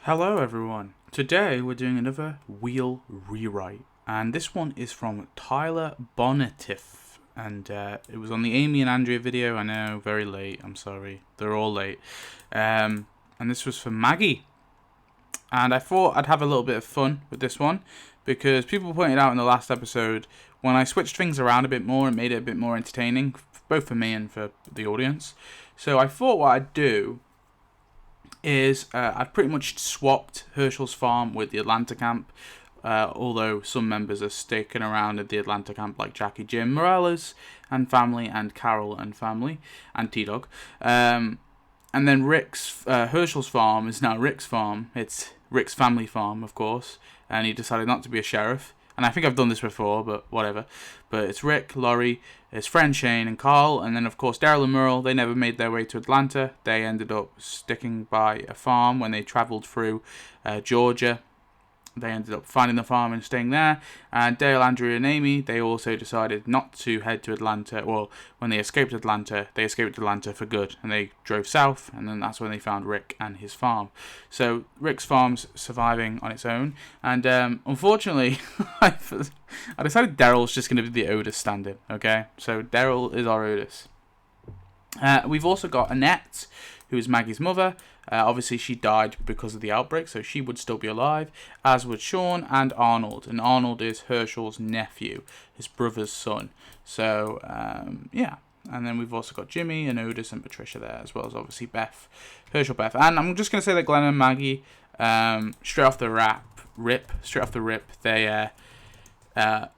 Hello everyone. Today we're doing another wheel rewrite, and this one is from Tyler Bonnetif, and it was on the Amy and Andrea video. I know, very late. I'm sorry, they're all late. And this was for Maggie, and I thought I'd have a little bit of fun with this one because people pointed out in the last episode when I switched things around a bit more and made it a bit more entertaining, both for me and for the audience. So I thought what I'd do is I've pretty much swapped Herschel's farm with the Atlanta camp, although some members are sticking around at the Atlanta camp, like Jackie Jim Morales and family, and Carol and family, and T-Dog. And then Herschel's farm is now Rick's farm. It's Rick's family farm, of course, and he decided not to be a sheriff. And I think I've done this before, but whatever. But it's Rick, Laurie, his friend Shane, and Carl. And then, of course, Daryl and Merle, they never made their way to Atlanta. They ended up sticking by a farm when they travelled through Georgia. They ended up finding the farm and staying there. And Dale, Andrew, and Amy, they also decided not to head to Atlanta. Well, when they escaped Atlanta for good. And they drove south, and then that's when they found Rick and his farm. So Rick's farm's surviving on its own. And unfortunately, I decided Daryl's just going to be the Otis stand-in, okay? So Daryl is our Otis. We've also got Annette, who is Maggie's mother. Obviously, she died because of the outbreak, so she would still be alive, as would Sean and Arnold. And Arnold is Herschel's nephew, his brother's son. So, yeah. And then we've also got Jimmy and Otis and Patricia there, as well as obviously Beth, Herschel, Beth. And I'm just going to say that Glenn and Maggie, straight off the rip, they're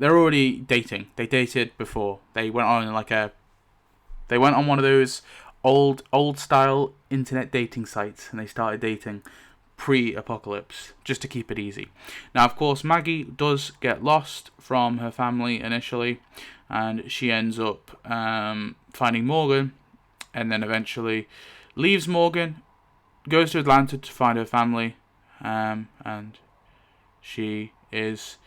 already dating. They dated before. They went on one of those old style internet dating sites, and they started dating pre-apocalypse just to keep it easy. Now, of course, Maggie does get lost from her family initially, and she ends up finding Morgan, and then eventually leaves Morgan, goes to Atlanta to find her family, and she is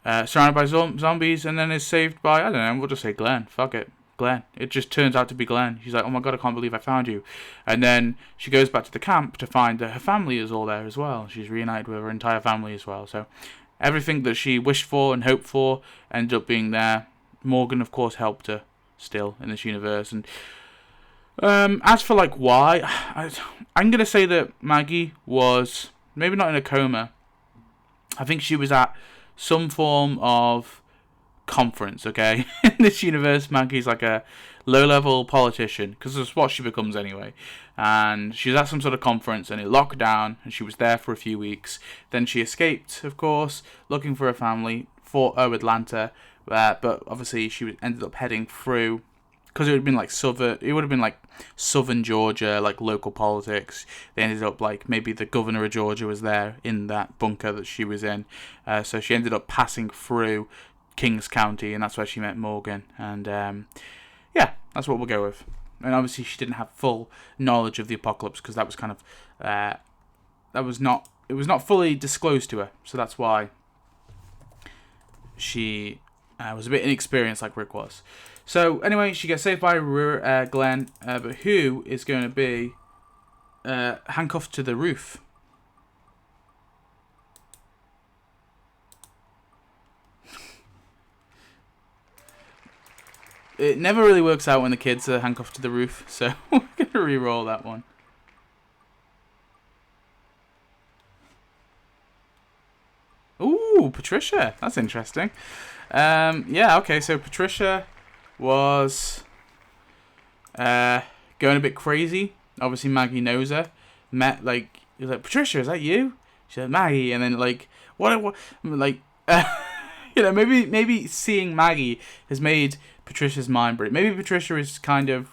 surrounded by zombies, and then is saved by, I don't know, we'll just say Glenn. Fuck it. Glenn. It just turns out to be Glenn. She's like, oh my god, I can't believe I found you. And then she goes back to the camp to find that her family is all there as well. She's reunited with her entire family as well. So everything that she wished for and hoped for ended up being there. Morgan, of course, helped her still in this universe. And as for why, I'm going to say that Maggie was maybe not in a coma. I think she was at some form of conference, okay? In this universe, Maggie's like a low-level politician, because that's what she becomes anyway. And she's at some sort of conference, and it locked down, and she was there for a few weeks. Then she escaped, of course, looking for her family, for Atlanta, but obviously she ended up heading through, because it would have been like southern Georgia, like local politics. They ended up maybe the governor of Georgia was there in that bunker that she was in. So she ended up passing through Kings County, and that's where she met Morgan, and yeah, that's what we'll go with. And obviously she didn't have full knowledge of the apocalypse, because that was kind of it was not fully disclosed to her, so that's why she was a bit inexperienced like Rick was. So anyway, she gets saved by Glenn, but who is going to be handcuffed to the roof? It never really works out when the kids are handcuffed to the roof, so we're going to re-roll that one. Ooh, Patricia. That's interesting. Yeah, okay, so Patricia was going a bit crazy. Obviously, Maggie knows her. He was like, Patricia, is that you? She said, Maggie, and then what maybe seeing Maggie has made Patricia's mind break. Maybe Patricia is kind of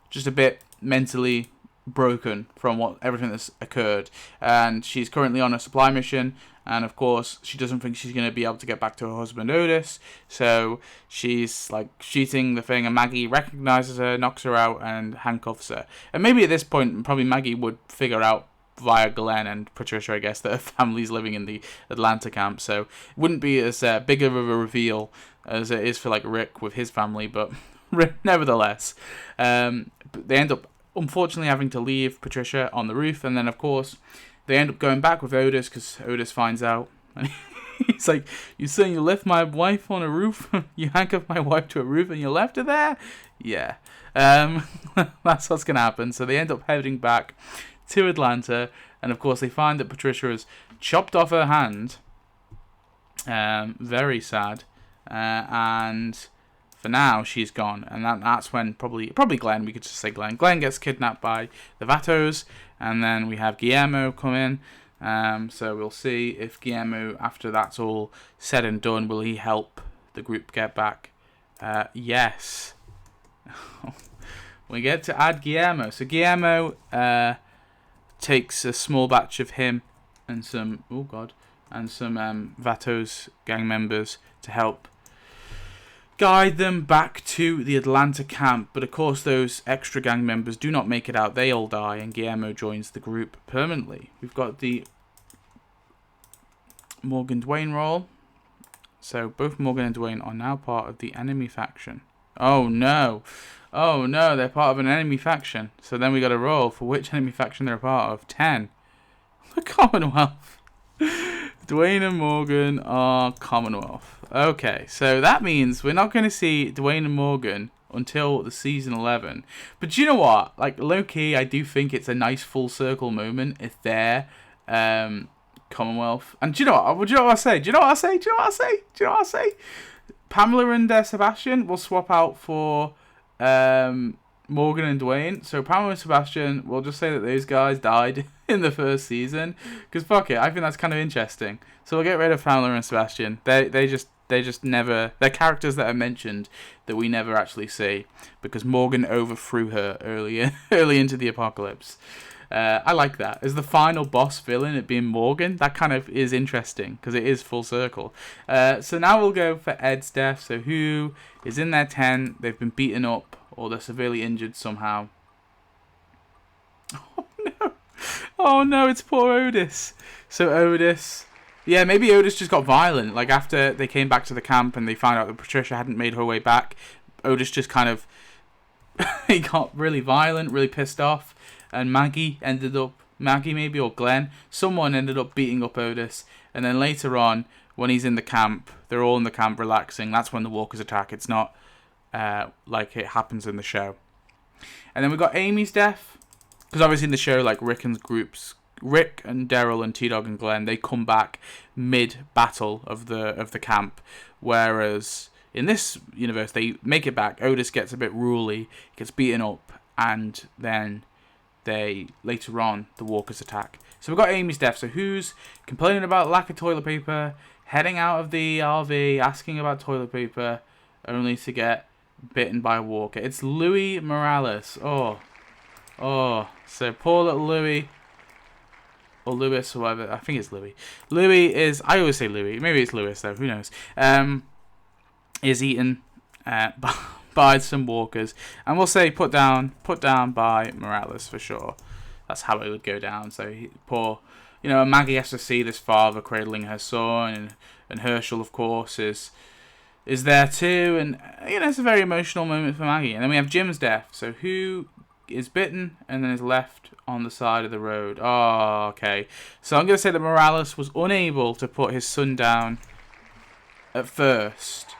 just a bit mentally broken from everything that's occurred, and she's currently on a supply mission, and of course she doesn't think she's going to be able to get back to her husband Otis, so she's shooting the thing, and Maggie recognizes her, knocks her out, and handcuffs her. And maybe at this point probably Maggie would figure out via Glenn and Patricia, I guess, that her family's living in the Atlanta camp, so it wouldn't be as big of a reveal as it is for Rick with his family, but nevertheless, they end up unfortunately having to leave Patricia on the roof, and then of course They end up going back with Otis because Otis finds out. And he's like, "You saying you left my wife on a roof? You handcuffed my wife to a roof and you left her there?" Yeah. That's what's going to happen. So they end up heading back to Atlanta. And, of course, they find that Patricia has chopped off her hand. Very sad. And for now, she's gone. And that's when probably Glenn, we could just say Glenn. Glenn gets kidnapped by the Vatos. And then we have Guillermo come in. So we'll see if Guillermo, after that's all said and done, will he help the group get back? Yes. We get to add Guillermo. So Guillermo takes a small batch of him and some Vatos gang members to help guide them back to the Atlanta camp. But of course, those extra gang members do not make it out. They all die, and Guillermo joins the group permanently. We've got the Morgan Dwayne role. So both Morgan and Dwayne are now part of the enemy faction. Oh no. Oh no, they're part of an enemy faction. So then we got a roll for which enemy faction they're a part of. 10. The Commonwealth. Dwayne and Morgan are Commonwealth. Okay, so that means we're not going to see Dwayne and Morgan until the season 11. But do you know what? Like, low-key, I do think it's a nice full circle moment if they're Commonwealth. And do you know what? Do you know what I say? Pamela and Sebastian will swap out for Morgan and Dwayne. So Pamela and Sebastian, we'll just say that those guys died in the first season. Because fuck it, I think that's kind of interesting. So we'll get rid of Pamela and Sebastian. They just never... They're characters that are mentioned that we never actually see. Because Morgan overthrew her early into the apocalypse. I like that. As the final boss villain, it being Morgan, that kind of is interesting because it is full circle. So now we'll go for Ed's death. So who is in their tent? They've been beaten up or they're severely injured somehow. Oh no, it's poor Otis. So Otis... Yeah, maybe Otis just got violent. Like after they came back to the camp and they found out that Patricia hadn't made her way back, Otis just kind of... he got really violent, really pissed off. And Maggie maybe, or Glenn, someone ended up beating up Otis. And then later on, when he's in the camp, they're all in the camp relaxing. That's when the walkers attack. It's not like it happens in the show. And then we got Amy's death. Because obviously in the show, like Rick and Daryl and T-Dog and Glenn, they come back mid-battle of the camp. Whereas in this universe, they make it back. Otis gets a bit ruly, gets beaten up, and then... later on, the walkers attack. So we've got Amy's death. So who's complaining about lack of toilet paper, heading out of the RV, asking about toilet paper, only to get bitten by a walker? It's Louis Morales. Oh. So poor little Louis. Or Lewis, or whatever. I think it's Louis. Louis is... I always say Louis. Maybe it's Lewis, though. Who knows? Is eaten by some walkers, and we'll say put down by Morales for sure. That's how it would go down. So poor, Maggie has to see this father cradling her son, and Herschel, of course, is there too, and it's a very emotional moment for Maggie. And then we have Jim's death. So who is bitten and then is left on the side of the road? Oh, okay. So I'm gonna say that Morales was unable to put his son down at first,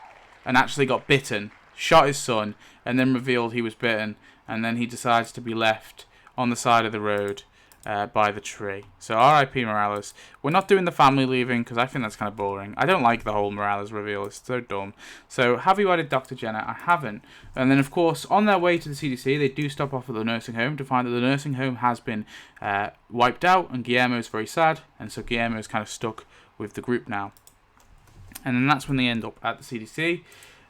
and actually got bitten. Shot his son, and then revealed he was bitten, and then he decides to be left on the side of the road by the tree. So R.I.P. Morales. We're not doing the family leaving, because I think that's kind of boring. I don't like the whole Morales reveal. It's so dumb. So have you added Dr. Jenner? I haven't. And then, of course, on their way to the CDC, they do stop off at the nursing home to find that the nursing home has been wiped out, and Guillermo's very sad, and so Guillermo's kind of stuck with the group now. And then that's when they end up at the CDC.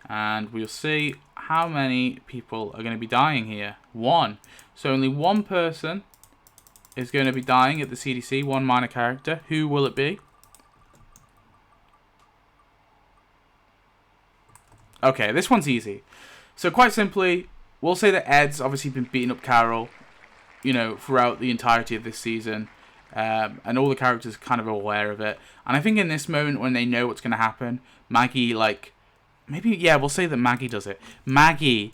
And we'll see how many people are going to be dying here. 1. So only one person is going to be dying at the CDC, one minor character. Who will it be? Okay, this one's easy. So quite simply, we'll say that Ed's obviously been beating up Carol, throughout the entirety of this season. And all the characters are kind of aware of it. And I think in this moment when they know what's going to happen, Maggie, maybe, yeah, we'll say that Maggie does it. Maggie.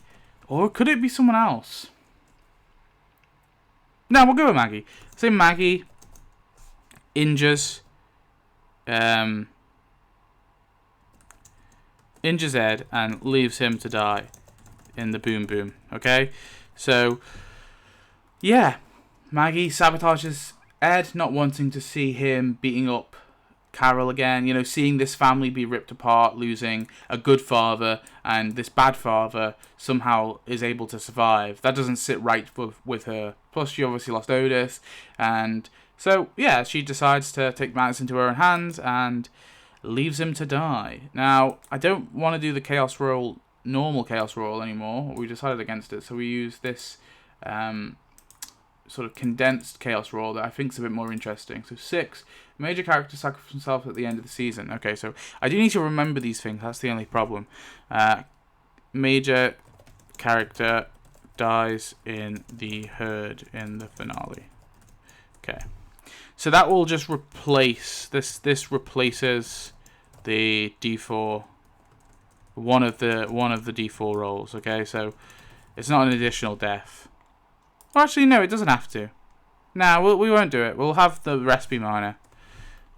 Or could it be someone else? No, we'll go with Maggie. Say Maggie injures Ed and leaves him to die in the boom boom. Okay, so yeah, Maggie sabotages Ed, not wanting to see him beating up Carol again. You know, seeing this family be ripped apart, losing a good father, and this bad father somehow is able to survive. That doesn't sit right with her. Plus, she obviously lost Otis, and so yeah, she decides to take matters into her own hands and leaves him to die. Now, I don't want to do the chaos roll, normal chaos roll anymore. We decided against it, so we use this sort of condensed chaos roll that I think is a bit more interesting. So 6, major character sacrifices himself at the end of the season. Okay, so I do need to remember these things. That's the only problem. Major character dies in the herd in the finale. Okay, so that will just replace this. This replaces the D4. One of the D4 rolls. Okay, so it's not an additional death. Well, actually, no, it doesn't have to. Nah, we won't do it. We'll have the rest be minor.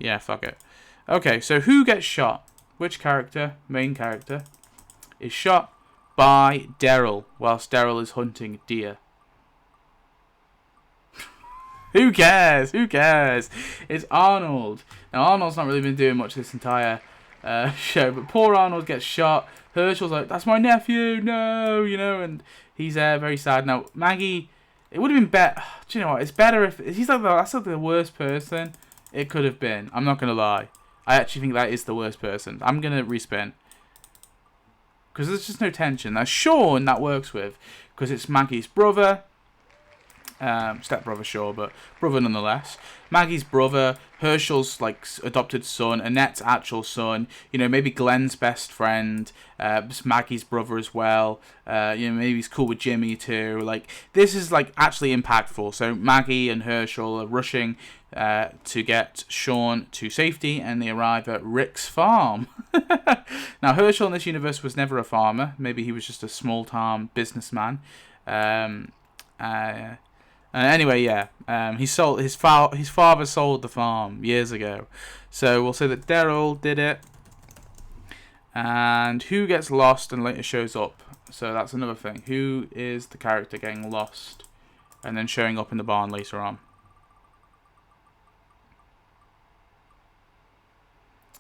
Yeah, fuck it. Okay, so who gets shot? Which character, main character, is shot by Daryl whilst Daryl is hunting deer? Who cares? Who cares? It's Arnold. Now, Arnold's not really been doing much this entire show, but poor Arnold gets shot. Herschel's like, that's my nephew, no, you know, and he's very sad. Now, Maggie, it would have been better. Do you know what? It's better if he's like that's like the worst person it could have been. I'm not gonna lie. I actually think that is the worst person. I'm gonna respin because there's just no tension. Now Sean that works with because it's Maggie's brother. Stepbrother, sure, but brother nonetheless. Maggie's brother, Herschel's like adopted son, Annette's actual son. You know, maybe Glenn's best friend, Maggie's brother as well. You know, maybe he's cool with Jimmy too. Like this is like actually impactful. So Maggie and Herschel are rushing to get Sean to safety, and they arrive at Rick's farm. Now Herschel in this universe was never a farmer. Maybe he was just a small-time businessman. Anyway, yeah, he sold his father sold the farm years ago, so we'll say that Daryl did it. And who gets lost and later shows up? So that's another thing. Who is the character getting lost and then showing up in the barn later on?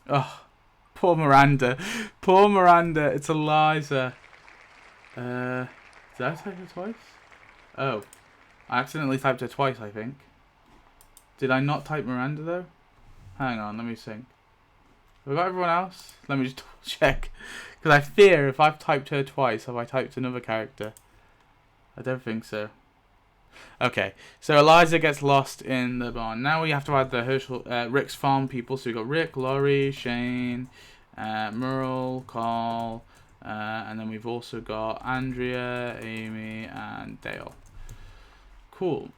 Oh, poor Miranda. Poor Miranda. It's Eliza. Did I type her twice? Oh. I accidentally typed her twice, I think. Did I not type Miranda, though? Hang on, let me think. Have I got everyone else? Let me just double check. Because I fear if I've typed her twice, have I typed another character? I don't think so. Okay, so Eliza gets lost in the barn. Now we have to add the Rick's farm people. So we've got Rick, Laurie, Shane, Merle, Carl, and then we've also got Andrea, Amy, and Dale. Cool.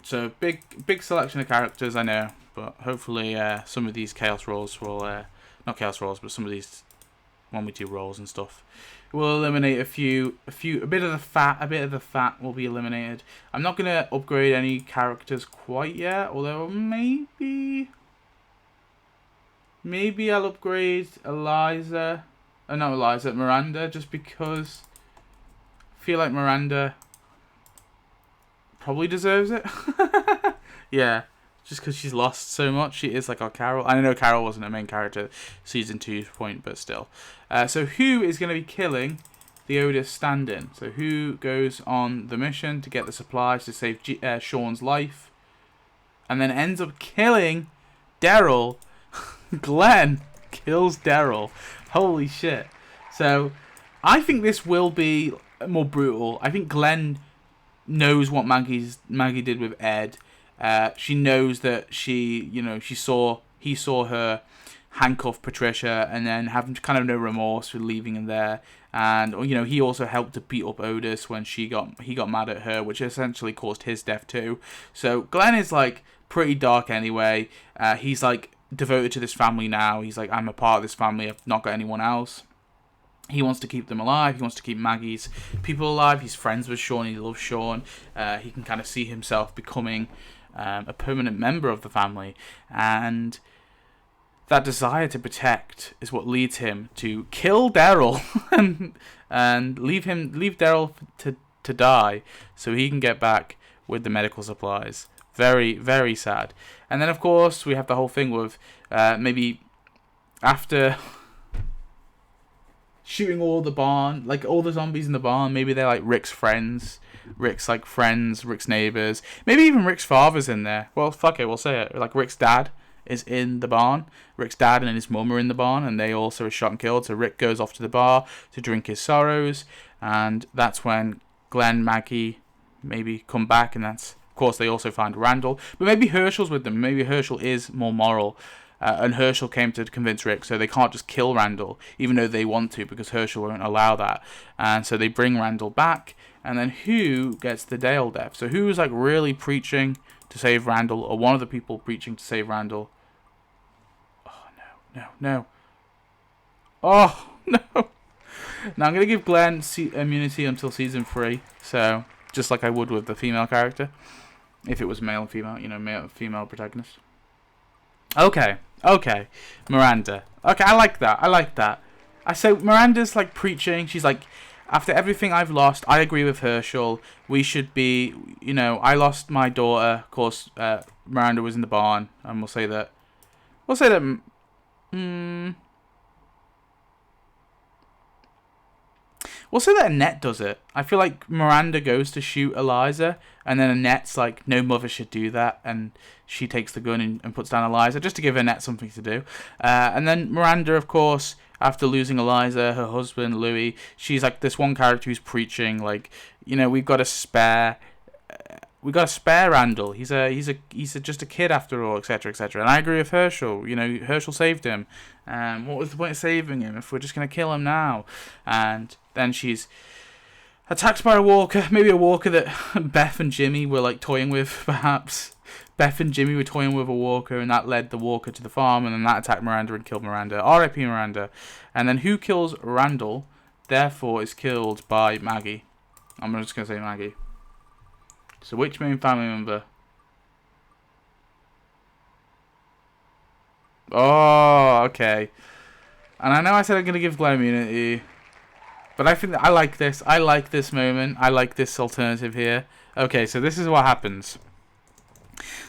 So big selection of characters, I know, but hopefully some of these chaos rolls will not chaos rolls, but some of these when we do rolls and stuff, will eliminate a bit of the fat will be eliminated. I'm not gonna upgrade any characters quite yet, although maybe I'll upgrade Miranda, just because I feel like Miranda probably deserves it. Yeah, just because she's lost so much. She is like our Carol. I know Carol wasn't a main character season 2's point, but still. So who is going to be killing the Otis stand-in? So who goes on the mission to get the supplies to save Sean's life and then ends up killing Daryl? Glenn kills Daryl. Holy shit. So I think this will be more brutal. I think Glenn knows what Maggie did with Ed. She knows that he saw her handcuff Patricia and then having kind of no remorse for leaving him there. And he also helped to beat up Otis when he got mad at her, which essentially caused his death too. So Glenn is like pretty dark anyway. He's like devoted to this family now. He's like, I'm a part of this family. I've not got anyone else. He wants to keep them alive. He wants to keep Maggie's people alive. He's friends with Sean. He loves Sean. He can kind of see himself becoming a permanent member of the family, and that desire to protect is what leads him to kill Daryl and leave Daryl to die so he can get back with the medical supplies. Very, very sad. And then, of course, we have the whole thing with maybe after shooting all the zombies in the barn, maybe they're like Rick's friends. Rick's neighbors. Maybe even Rick's father's in there. Well, fuck it, we'll say it. Like, Rick's dad is in the barn. Rick's dad and his mum are in the barn, and they also are shot and killed. So Rick goes off to the bar to drink his sorrows, and that's when Glenn, Maggie maybe come back, and that's, of course, they also find Randall. But maybe Herschel's with them. Maybe Herschel is more moral, and Herschel came to convince Rick, so they can't just kill Randall, even though they want to, because Herschel won't allow that. And so they bring Randall back, and then who gets the Dale death? So who's like really preaching to save Randall, or one of the people preaching to save Randall? No. Oh, no. Now, I'm going to give Glenn immunity until season 3. So, just like I would with the female character. If it was male and female, female protagonist. Okay. Miranda. Okay, I like that. I say Miranda's like preaching. She's like, after everything I've lost, I agree with Herschel. We should be, I lost my daughter. Of course, Miranda was in the barn. And we'll say that we'll say that Annette does it. I feel like Miranda goes to shoot Eliza, and then Annette's like, no mother should do that, and she takes the gun and puts down Eliza, just to give Annette something to do. And then Miranda, of course, after losing Eliza, her husband, Louis, she's like this one character who's preaching, like, we've got to spare Randall. He's just a kid after all, etc., etc. And I agree with Herschel. Herschel saved him. What was the point of saving him if we're just gonna kill him now? And then she's attacked by a walker. Maybe a walker that Beth and Jimmy were like toying with, perhaps. Beth and Jimmy were toying with a walker, and that led the walker to the farm, and then that attacked Miranda and killed Miranda. R.I.P. Miranda. And then who kills Randall? Therefore, is killed by Maggie. I'm just gonna say Maggie. So which main family member? Oh, okay. And I know I said I'm going to give Glenn immunity, but I think that I like this. I like this moment. I like this alternative here. Okay, so this is what happens.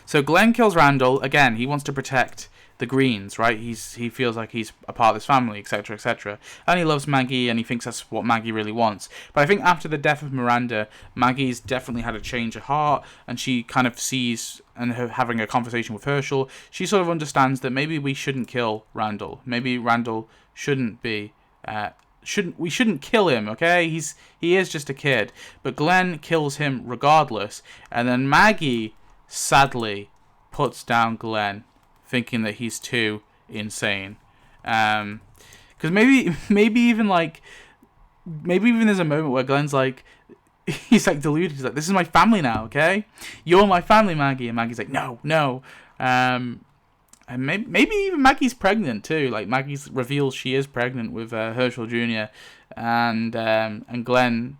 So Glenn kills Randall. Again, he wants to protect the Greens, right? He feels like he's a part of this family, etc., etc. And he loves Maggie, and he thinks that's what Maggie really wants. But I think after the death of Miranda, Maggie's definitely had a change of heart, and she kind of sees, and having a conversation with Herschel, she sort of understands that maybe we shouldn't kill Randall. Maybe Randall shouldn't be. We shouldn't kill him, okay? He is just a kid. But Glenn kills him regardless, and then Maggie sadly puts down Glenn, thinking that he's too insane. Because maybe even there's a moment where Glenn's like, he's like deluded. He's like, this is my family now, okay? You're my family, Maggie. And Maggie's like, no. And maybe even Maggie's pregnant too. Like, Maggie's reveals she is pregnant with Herschel Jr. And Glenn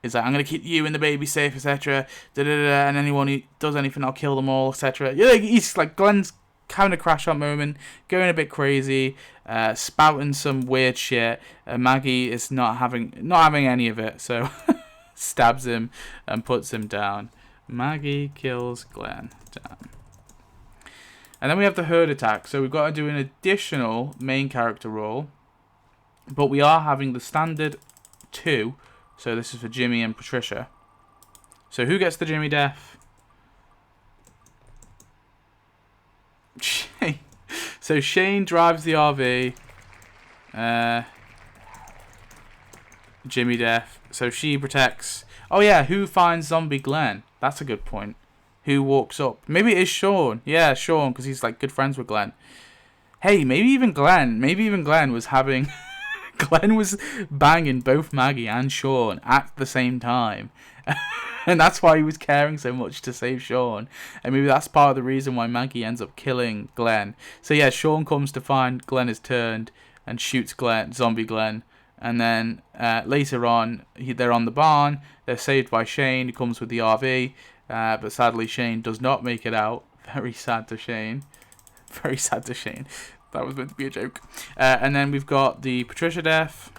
is like, I'm gonna keep you and the baby safe, etc. And anyone who does anything, I'll kill them all, etc. Yeah, he's like, Glenn's having a crash out moment, going a bit crazy, spouting some weird shit. Maggie is not having any of it, so stabs him and puts him down. Maggie kills Glenn down. And then we have the herd attack. So we've got to do an additional main character role, but we are having the standard 2. So this is for Jimmy and Patricia. So who gets the Jimmy death? Shane. So Shane drives the RV. Jimmy death. So she protects. Oh yeah, who finds zombie Glenn? That's a good point. Who walks up? Maybe it is Sean. Yeah, Sean, because he's like good friends with Glenn. Hey, maybe even Glenn was having. Glenn was banging both Maggie and Sean at the same time. And that's why he was caring so much to save Sean. And maybe that's part of the reason why Maggie ends up killing Glenn. So yeah, Sean comes to find Glenn is turned and shoots zombie Glenn. And then later on, they're on the barn. They're saved by Shane, who comes with the RV. But sadly, Shane does not make it out. Very sad to Shane. Very sad to Shane. That was meant to be a joke. And then we've got the Patricia death.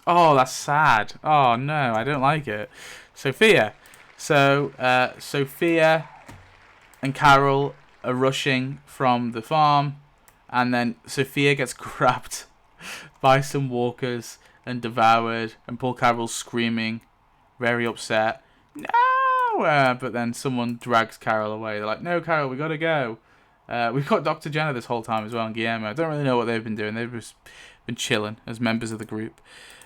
Oh, that's sad. Oh, no, I don't like it. Sophia. So, Sophia and Carol are rushing from the farm. And then Sophia gets grabbed by some walkers and devoured. And poor Carol's screaming, very upset. No! But then someone drags Carol away. They're like, no, Carol, we gotta go. We've got Dr. Jenna this whole time as well, and Guillermo. I don't really know what they've been doing. They've just been chilling as members of the group.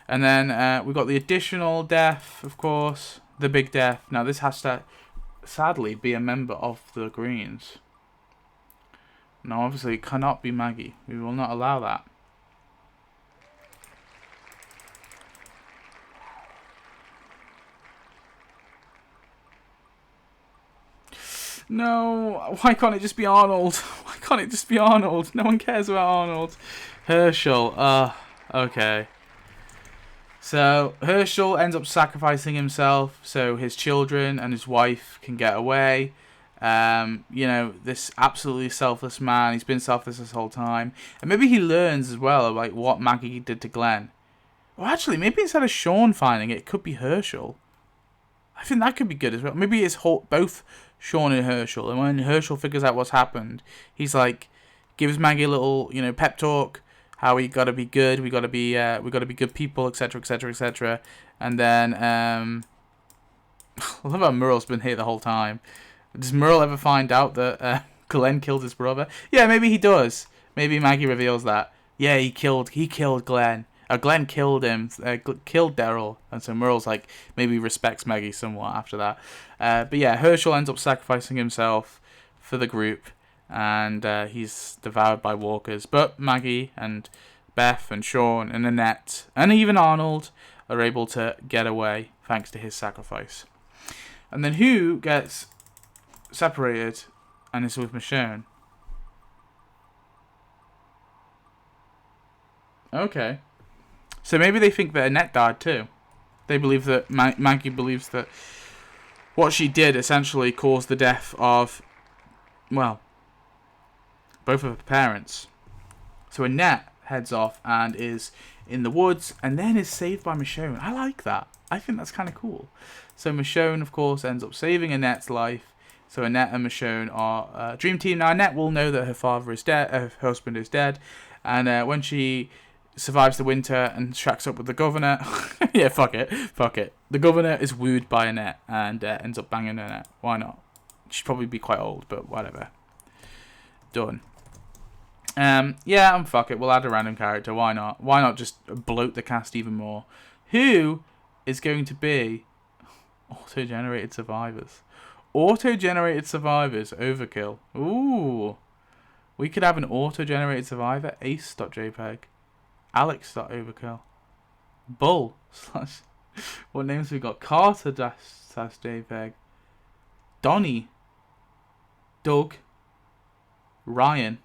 And then we've got the additional death, of course. The big death. Now, this has to, sadly, be a member of the Greens. Now, obviously, it cannot be Maggie. We will not allow that. No, why can't it just be Arnold? Why can't it just be Arnold? No one cares about Arnold. Herschel, okay. So, Herschel ends up sacrificing himself so his children and his wife can get away. You know, this absolutely selfless man, he's been selfless this whole time. And maybe he learns as well, like, what Maggie did to Glenn. Well, actually, maybe instead of Sean finding it, it could be Herschel. I think that could be good as well. Maybe it's both Sean and Herschel. And when Herschel figures out what's happened, he's like, gives Maggie a little, you know, pep talk. How we gotta be good. We gotta be good people, etc., etc., etc. And then, I love how Merle's been here the whole time. Does Merle ever find out that Glenn killed his brother? Yeah, maybe he does. Maybe Maggie reveals that. Yeah, he killed Glenn. Glenn killed him, killed Daryl, and so Merle's like, maybe respects Maggie somewhat after that. But yeah, Herschel ends up sacrificing himself for the group, and he's devoured by walkers. But Maggie and Beth and Sean and Annette, and even Arnold, are able to get away thanks to his sacrifice. And then who gets separated and is with Michonne? Okay. So maybe they think that Annette died too. They believe that Maggie believes that what she did essentially caused the death of, well, both of her parents. So Annette heads off and is in the woods and then is saved by Michonne. I like that. I think that's kind of cool. So Michonne, of course, ends up saving Annette's life. So Annette and Michonne are a dream team. Now Annette will know that her father is dead, her husband is dead, and when she survives the winter and tracks up with the governor. Yeah, fuck it. The governor is wooed by Annette and ends up banging Annette. Why not? She'd probably be quite old, but whatever. Done. Yeah, and fuck it. We'll add a random character. Why not? Why not just bloat the cast even more? Who is going to be auto-generated survivors? Auto-generated survivors. Overkill. Ooh. We could have an auto-generated survivor. Ace.jpg. Alex.overkill. Bull. What names have we got? Carter-JPEG. Donnie. Doug. Ryan.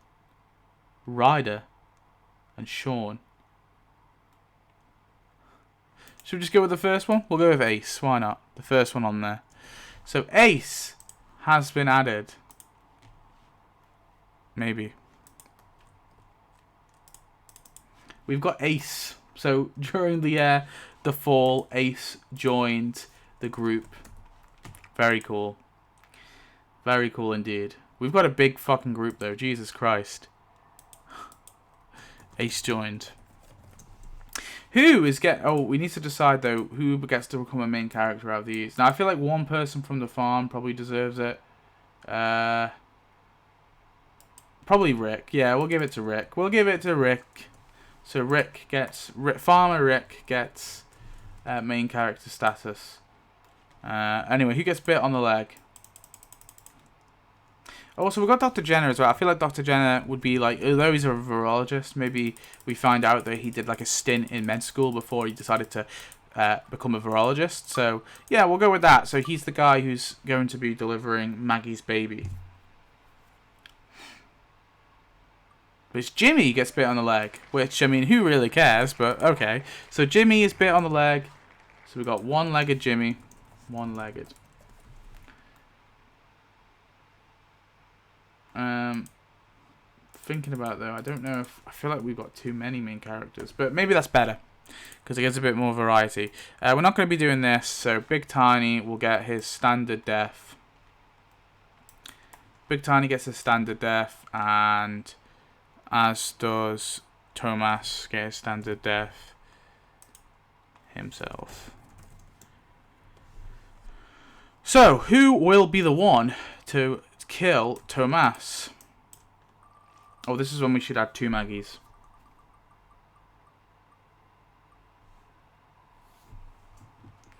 Ryder. And Sean. Should we just go with the first one? We'll go with Ace. Why not? The first one on there. So Ace has been added. Maybe. We've got Ace. So during the fall, Ace joined the group. Very cool. Very cool indeed. We've got a big fucking group though. Jesus Christ. Ace joined. Who is we need to decide though who gets to become a main character out of these. Now I feel like one person from the farm probably deserves it. Probably Rick. Yeah, we'll give it to Rick. So Farmer Rick gets main character status. Anyway, who gets bit on the leg? Also, we've got Dr. Jenner as well. I feel like Dr. Jenner would be like, although he's a virologist, maybe we find out that he did like a stint in med school before he decided to become a virologist. So, yeah, we'll go with that. So he's the guy who's going to be delivering Maggie's baby. Which Jimmy gets bit on the leg. Which, I mean, who really cares? But, okay. So Jimmy is bit on the leg. So we've got one-legged Jimmy. One-legged. Thinking about though, I don't know if I feel like we've got too many main characters, but maybe that's better because it gives a bit more variety. We're not going to be doing this, so Big Tiny will get his standard death. Big Tiny gets his standard death, and as does Thomas get his standard death himself. So, who will be the one to kill Thomas? Oh, this is when we should add 2 Maggies.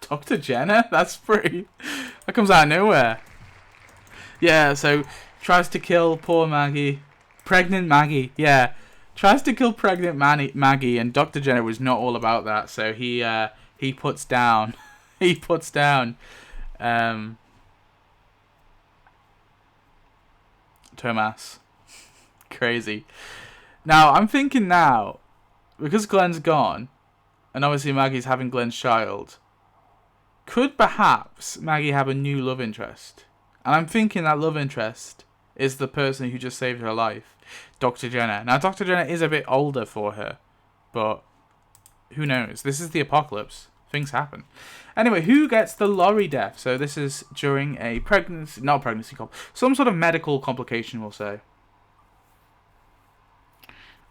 Dr. Jenna? That's pretty... That comes out of nowhere. Yeah, so tries to kill poor Maggie. Pregnant Maggie, yeah. Tries to kill pregnant Maggie, and Dr. Jenna was not all about that, so he puts down... he puts down... Thomas. Crazy. Now, I'm thinking now, because Glenn's gone, and obviously Maggie's having Glenn's child, could perhaps Maggie have a new love interest? And I'm thinking that love interest is the person who just saved her life, Dr. Jenna. Now, Dr. Jenna is a bit older for her, but who knows? This is the apocalypse. Things happen. Anyway, who gets the lorry death? So this is during a pregnancy, not pregnancy, some sort of medical complication, we'll say.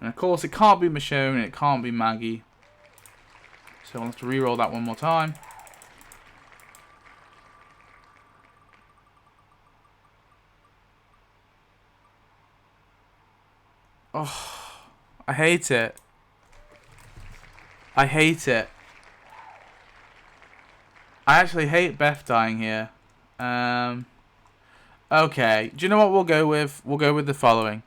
And of course, it can't be Michonne, and it can't be Maggie. So I'll have to re-roll that one more time. Oh, I hate it. I hate it. I actually hate Beth dying here. Okay, do you know what we'll go with? We'll go with the following.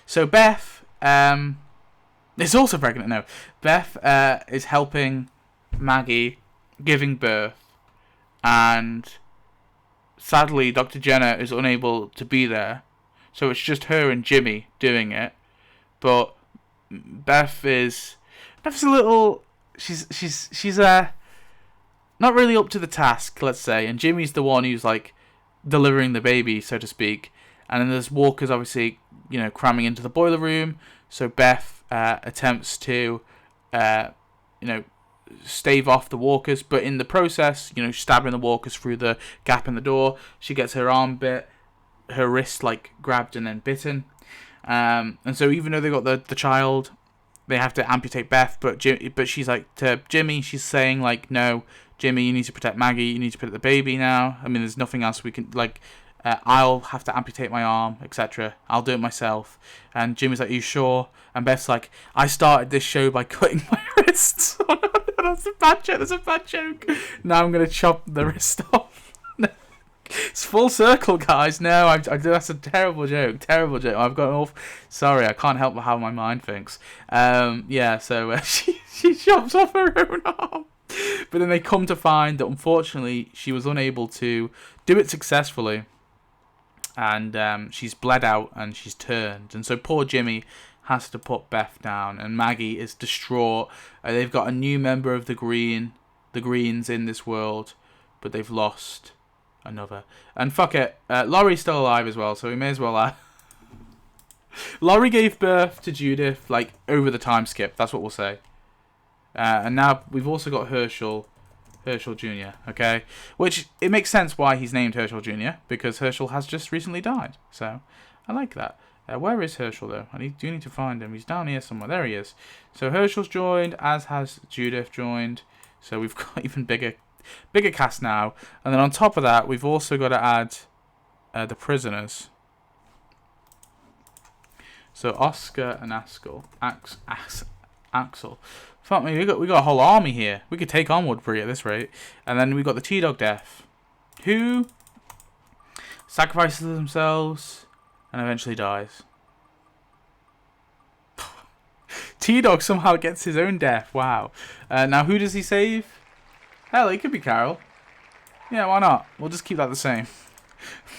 So Beth is also pregnant. No, Beth is helping Maggie giving birth, and sadly Dr. Jenna is unable to be there, so it's just her and Jimmy doing it. But Beth's a little, she's not really up to the task, let's say, and Jimmy's the one who's like delivering the baby, so to speak. And then there's Walker's obviously, you know, cramming into the boiler room. So Beth attempts to, you know, stave off the Walkers, but in the process, you know, stabbing the Walkers through the gap in the door. She gets her arm bit, her wrist like grabbed and then bitten. And so even though they got the child, they have to amputate Beth. But she's like to Jimmy, she's saying like, no, Jimmy, you need to protect Maggie. You need to protect the baby now. I mean, there's nothing else we can like. I'll have to amputate my arm, etc. I'll do it myself. And Jimmy's like, are you sure? And Beth's like, I started this show by cutting my wrists. Oh, no, that's a bad joke. That's a bad joke. Now I'm going to chop the wrist off. It's full circle, guys. No, I that's a terrible joke. Terrible joke. I've got off. Sorry, I can't help how my mind thinks. Yeah, so she chops off her own arm. But then they come to find that, unfortunately, she was unable to do it successfully. And she's bled out and she's turned. And so poor Jimmy has to put Beth down. And Maggie is distraught. They've got a new member of the Greens in this world. But they've lost another. And fuck it. Laurie's still alive as well. So we may as well add. Laurie gave birth to Judith like over the time skip. That's what we'll say. And now we've also got Herschel Jr., okay? Which, it makes sense why he's named Herschel Jr., because Herschel has just recently died. So, I like that. Where is Herschel, though? I do need to find him. He's down here somewhere. There he is. So, Herschel's joined, as has Judith joined. So, we've got even bigger cast now. And then on top of that, we've also got to add the prisoners. So, Oscar and Axel. Fuck me, we got a whole army here. We could take on Woodbury at this rate. And then we got the T-Dog death, who sacrifices themselves and eventually dies. T-Dog somehow gets his own death. Wow. Now who does he save? Hell, it could be Carol. Yeah, why not? We'll just keep that the same.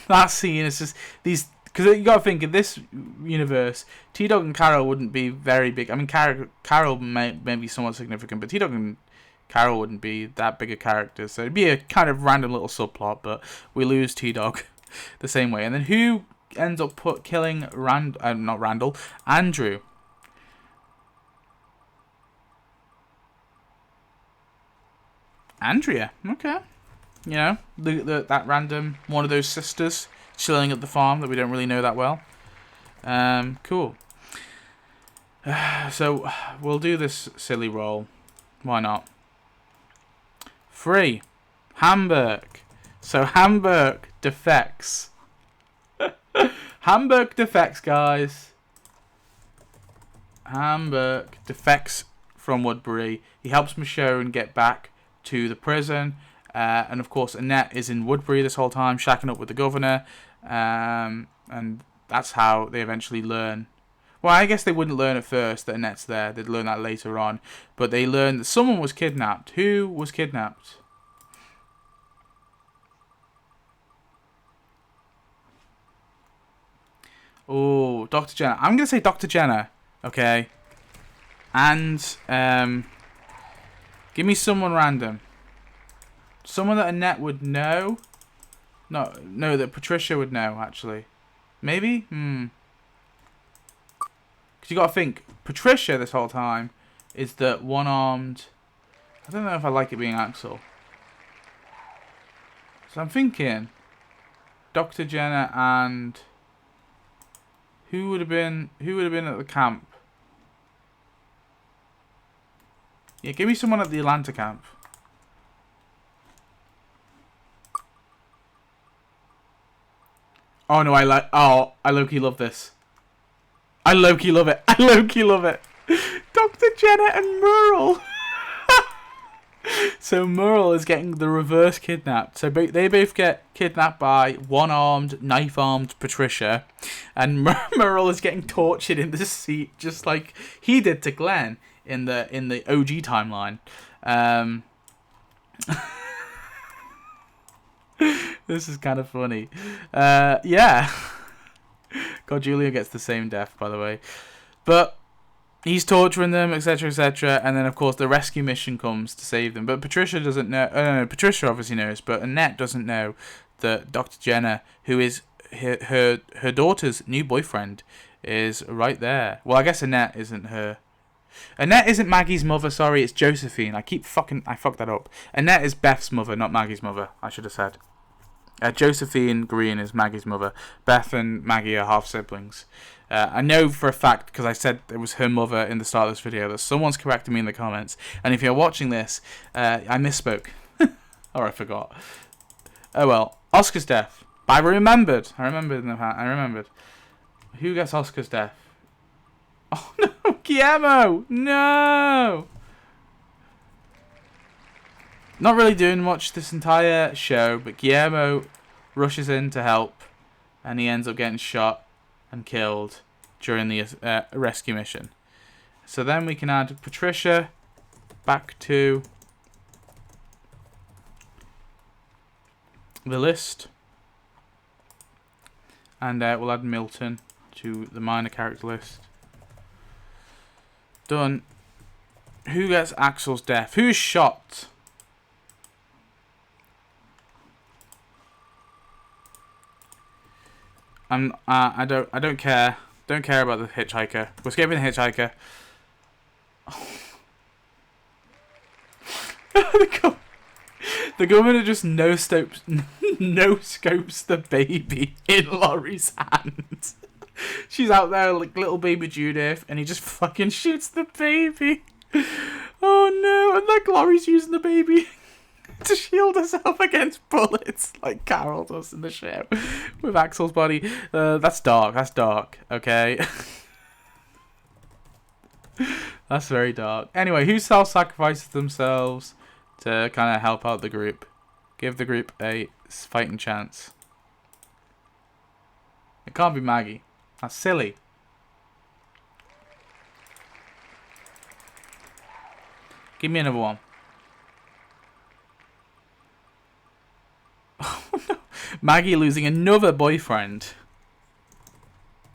That scene is just these. Because you got to think, in this universe, T-Dog and Carol wouldn't be very big. I mean, Carol may be somewhat significant, but T-Dog and Carol wouldn't be that big a character, so it'd be a kind of random little subplot, but we lose T-Dog the same way. And then who ends up killing not Randall, Andrew? Andrea, okay. You know, that random one of those sisters chilling at the farm that we don't really know that well. Cool. So we'll do this silly roll. Why not? 3. Hamburg. So Hamburg defects. Hamburg defects, guys. Hamburg defects from Woodbury. He helps Michonne get back to the prison. And of course, Annette is in Woodbury this whole time, shacking up with the governor. And that's how they eventually learn. Well, I guess they wouldn't learn at first that Annette's there. They'd learn that later on. But they learned that someone was kidnapped. Who was kidnapped? Oh, Dr. Jenner. I'm going to say Dr. Jenner. Okay. And give me someone random. Someone that Annette would know. No, that Patricia would know, actually. Maybe? Because you got to think, Patricia this whole time is the one-armed... I don't know if I like it being Axel. So I'm thinking Dr. Jenner and... Who would have been at the camp? Yeah, give me someone at the Atlanta camp. Oh no, I low-key love this. I low-key love it. I low-key love it. Dr. Jenner and Merle. So Merle is getting the reverse kidnapped. So they both get kidnapped by one-armed, knife-armed Patricia. And Merle is getting tortured in the seat just like he did to Glenn in the OG timeline. This is kind of funny. Yeah. God, Julia gets the same death, by the way. But he's torturing them, etc., etc. And then, of course, the rescue mission comes to save them. But Patricia doesn't know. No, Patricia obviously knows, but Annette doesn't know that Dr. Jenner, who is her daughter's new boyfriend, is right there. Well, I guess Annette isn't her. Annette isn't Maggie's mother. Sorry, it's Josephine. I fucked that up. Annette is Beth's mother, not Maggie's mother. I should have said. Josephine Green is Maggie's mother. Beth and Maggie are half siblings. I know for a fact, because I said it was her mother in the start of this video, that someone's corrected me in the comments. And if you're watching this, I misspoke. Or I forgot. Oh well. Oscar's death. But I remembered. I remembered. Who gets Oscar's death? Oh no! Guillermo! No! Not really doing much this entire show, but Guillermo rushes in to help, and he ends up getting shot and killed during the rescue mission. So then we can add Patricia back to the list, and we'll add Milton to the minor character list. Done. Who gets Axel's death? Who's shot? I don't care. Don't care about the hitchhiker. We're skipping the hitchhiker. The governor just no scopes the baby in Laurie's hand. She's out there like little baby Judith, and he just fucking shoots the baby. Oh no! And like Laurie's using the baby to shield herself against bullets, like Carol does in the show with Axel's body. That's dark. That's dark. Okay. That's very dark. Anyway, who self-sacrifices themselves to kind of help out the group? Give the group a fighting chance. It can't be Maggie. That's silly. Give me another one. Oh no. Maggie losing another boyfriend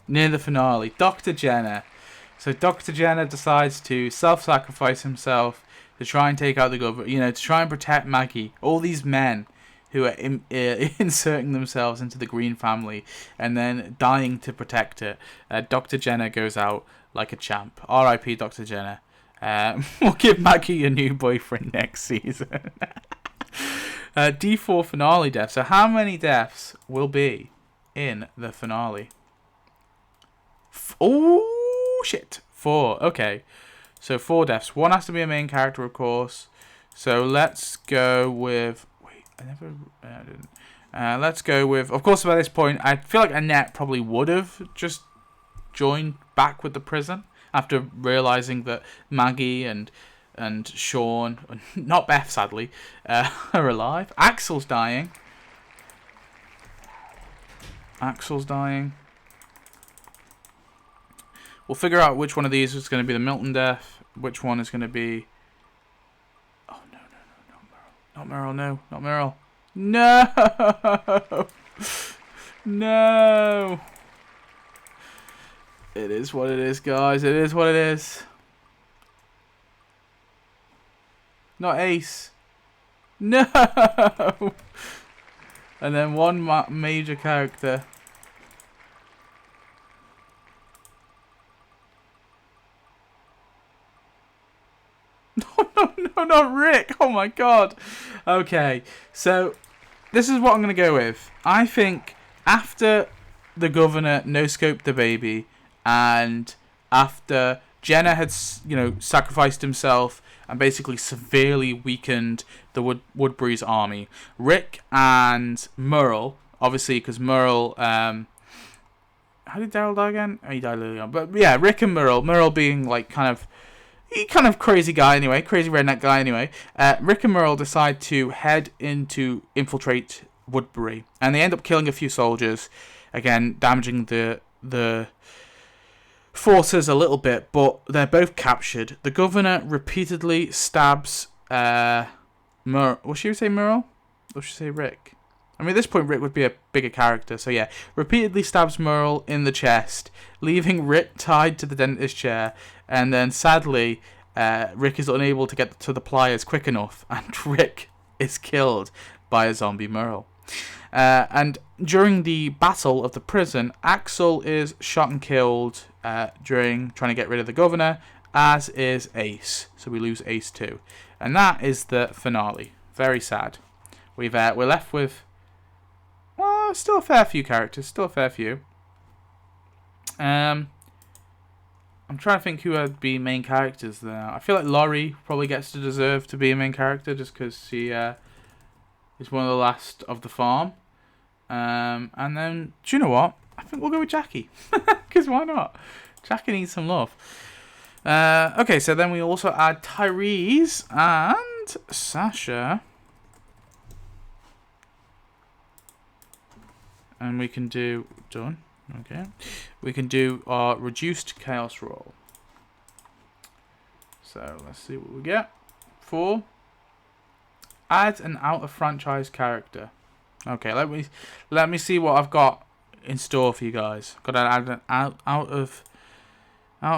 near the finale. Dr. Jenner. So Dr. Jenner decides to self-sacrifice himself to try and take out the government, you know, to try and protect Maggie. All these men who are inserting themselves into the Green family and then dying to protect it. Dr. Jenner goes out like a champ. R.I.P. Dr. Jenner. We'll give Maggie a new boyfriend next season. D4 finale death. So how many deaths will be in the finale? Oh, shit. 4. Okay. So 4 deaths. 1 has to be a main character, of course. So let's go with... Wait, I didn't. Let's go with... Of course, by this point, I feel like Annette probably would have just joined back with the prison after realizing that Maggie and Sean, not Beth, sadly, are alive. Axel's dying. We'll figure out which one of these is going to be the Milton death. Which one is going to be... Oh, no, not Meryl. Not Meryl. No! No! It is what it is, guys. It is what it is. Not Ace. No! And then one major character. No, not Rick. Oh my god. Okay, so this is what I'm going to go with. I think after the governor no-scoped the baby and after Jenner had, you know, sacrificed himself and basically severely weakened the Woodbury's army, Rick and Merle, obviously because Merle, how did Daryl die again? Oh, he died early on. But yeah, Rick and Merle being like kind of crazy guy anyway, crazy redneck guy anyway. Rick and Merle decide to head into infiltrate Woodbury, and they end up killing a few soldiers, again damaging the forces a little bit, but they're both captured. The governor repeatedly stabs Merle. Will she say Merle? Or should she say Rick? I mean, at this point, Rick would be a bigger character, so yeah. Repeatedly stabs Merle in the chest, leaving Rick tied to the dentist chair, and then, sadly, Rick is unable to get to the pliers quick enough, and Rick is killed by a zombie Merle. And during the battle of the prison, Axel is shot and killed during trying to get rid of the governor, as is Ace. So we lose Ace too. And that is the finale. Very sad. We're left with... Well, still a fair few characters. Still a fair few. I'm trying to think who would be main characters there. I feel like Laurie probably gets to deserve to be a main character just because she is one of the last of the farm. And then, do you know what? I think we'll go with Jackie. Because why not? Jackie needs some love. Okay, so then we also add Tyrese and Sasha. And we can do... Done. Okay. We can do our reduced chaos roll. So, let's see what we get. 4. Add an out-of-franchise character. Okay, let me see what I've got in store for you guys. Got to add an out of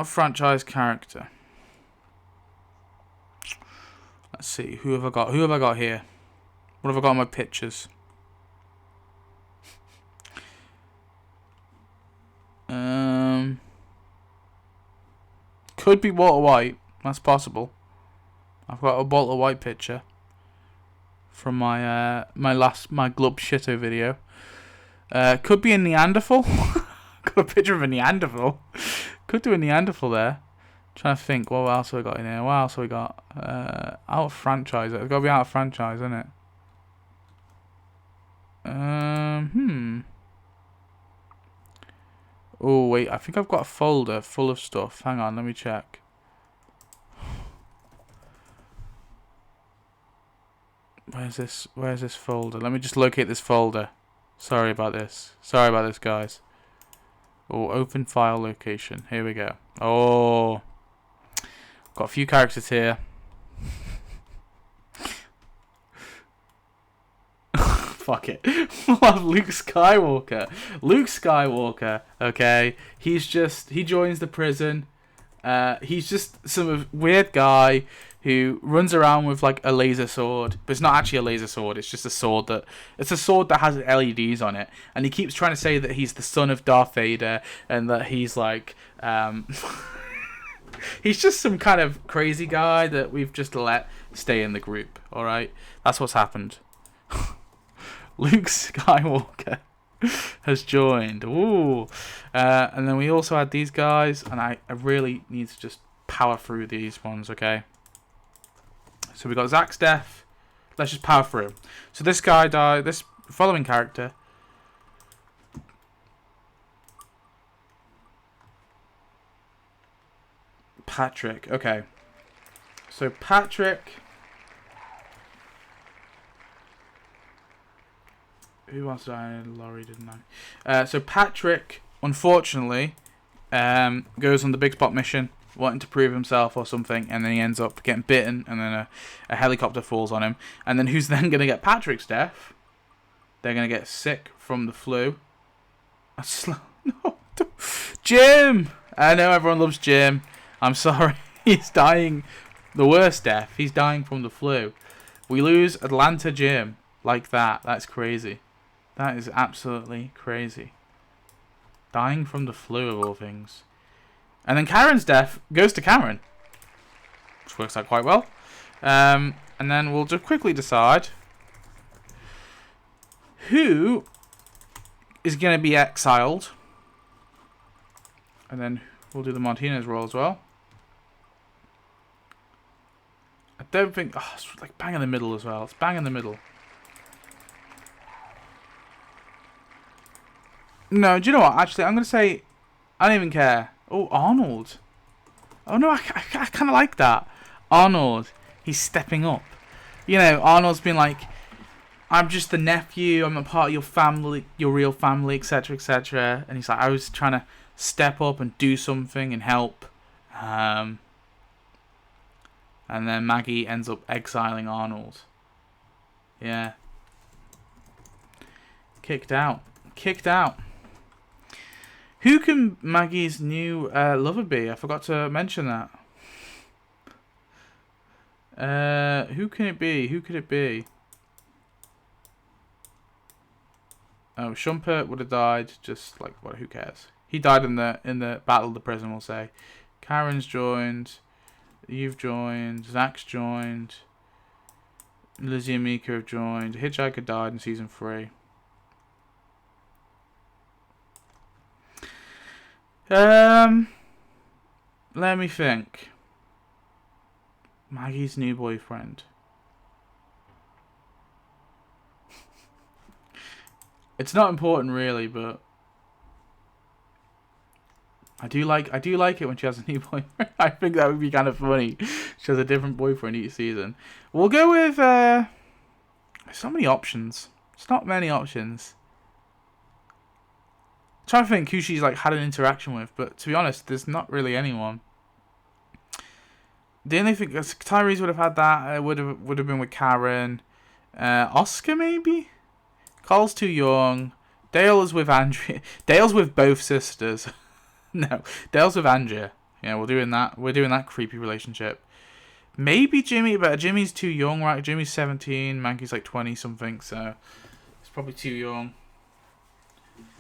franchise character. Let's see, who have I got? Who have I got here? What have I got on my pictures? Could be Walter White. That's possible. I've got a Walter White picture from my my Glub Shitto video. Could be a Neanderthal. Got a picture of a Neanderthal. Could do a Neanderthal there. Trying to think, what else have we got in here? What else have we got? Out of franchise. It's got to be out of franchise, isn't it? Oh wait, I think I've got a folder full of stuff. Hang on, let me check. Where's this folder? Let me just locate this folder. Sorry about this, guys. Oh, open file location. Here we go. Oh, got a few characters here. Fuck it. We'll have Luke Skywalker. Luke Skywalker, okay. He joins the prison. He's just some weird guy who runs around with like a laser sword, but it's not actually a laser sword. It's just a sword that has LEDs on it, and he keeps trying to say that he's the son of Darth Vader and that he's like he's just some kind of crazy guy that we've just let stay in the group. All right, that's what's happened. Luke Skywalker has joined. Ooh, and then we also had these guys, and I really need to just power through these ones. Okay. So we got Zach's death. Let's just power through. So this guy died. This following character. Patrick. Okay. So Patrick. Who else died? Laurie, didn't I? So Patrick, unfortunately, goes on the Big Spot mission, wanting to prove himself or something, and then he ends up getting bitten, and then a helicopter falls on him. And then who's then going to get Patrick's death? They're going to get sick from the flu. No, Jim! I know everyone loves Jim. I'm sorry. He's dying the worst death. He's dying from the flu. We lose Atlanta Jim like that. That's crazy. That is absolutely crazy. Dying from the flu of all things. And then Karen's death goes to Karen, which works out quite well. And then we'll just quickly decide who is going to be exiled. And then we'll do the Martinez roll as well. I don't think... Oh, it's like bang in the middle as well. It's bang in the middle. No, do you know what? Actually, I'm going to say... I don't even care. Oh, Arnold. Oh, no, I kind of like that. Arnold, he's stepping up. You know, Arnold's been like, I'm just the nephew, I'm a part of your family, your real family, etc., etc. And he's like, I was trying to step up and do something and help. And then Maggie ends up exiling Arnold. Yeah. Kicked out. Kicked out. Who can Maggie's new lover be? I forgot to mention that. Who can it be? Who could it be? Oh, Shumpert would have died. Just like what? Who cares? He died in the Battle of the Prison. We'll say. Karen's joined. You've joined. Zach's joined. Lizzie and Mika have joined. Hitchhiker died in season 3. Let me think. Maggie's new boyfriend. It's not important really, but I do like it when she has a new boyfriend. I think that would be kind of funny. She has a different boyfriend each season. We'll go with there's so many options. It's not many options. I'm trying to think who she's like had an interaction with, but to be honest, there's not really anyone. The only thing Tyrese would have had that would have been with Karen, Oscar maybe. Cole's too young. Dale is with Andrea. Dale's with both sisters. No, Dale's with Andrea. Yeah, we're doing that. We're doing that creepy relationship. Maybe Jimmy, but Jimmy's too young, right? Jimmy's 17. Maggie's like 20 something, so it's probably too young.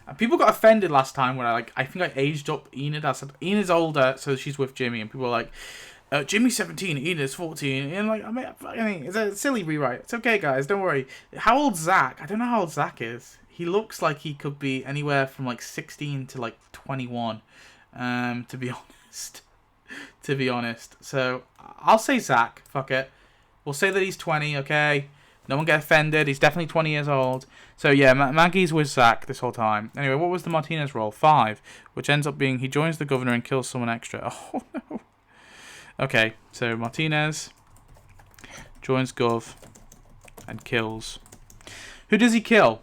And people got offended last time when I think I aged up Enid. I said Enid's older, so she's with Jimmy, and people were like, Jimmy's 17, Enid's 14, and like I mean, it's a silly rewrite. It's okay, guys, don't worry. How old's Zach? I don't know how old Zach is. He looks like he could be anywhere from like 16 to like 21. To be honest. To be honest. So I'll say Zach. Fuck it. We'll say that he's 20. Okay. No one get offended. He's definitely 20 years old. So yeah, Maggie's with Zach this whole time. Anyway, what was the Martinez roll? 5, which ends up being he joins the governor and kills someone extra. Oh no. Okay, so Martinez joins Gov and kills. Who does he kill?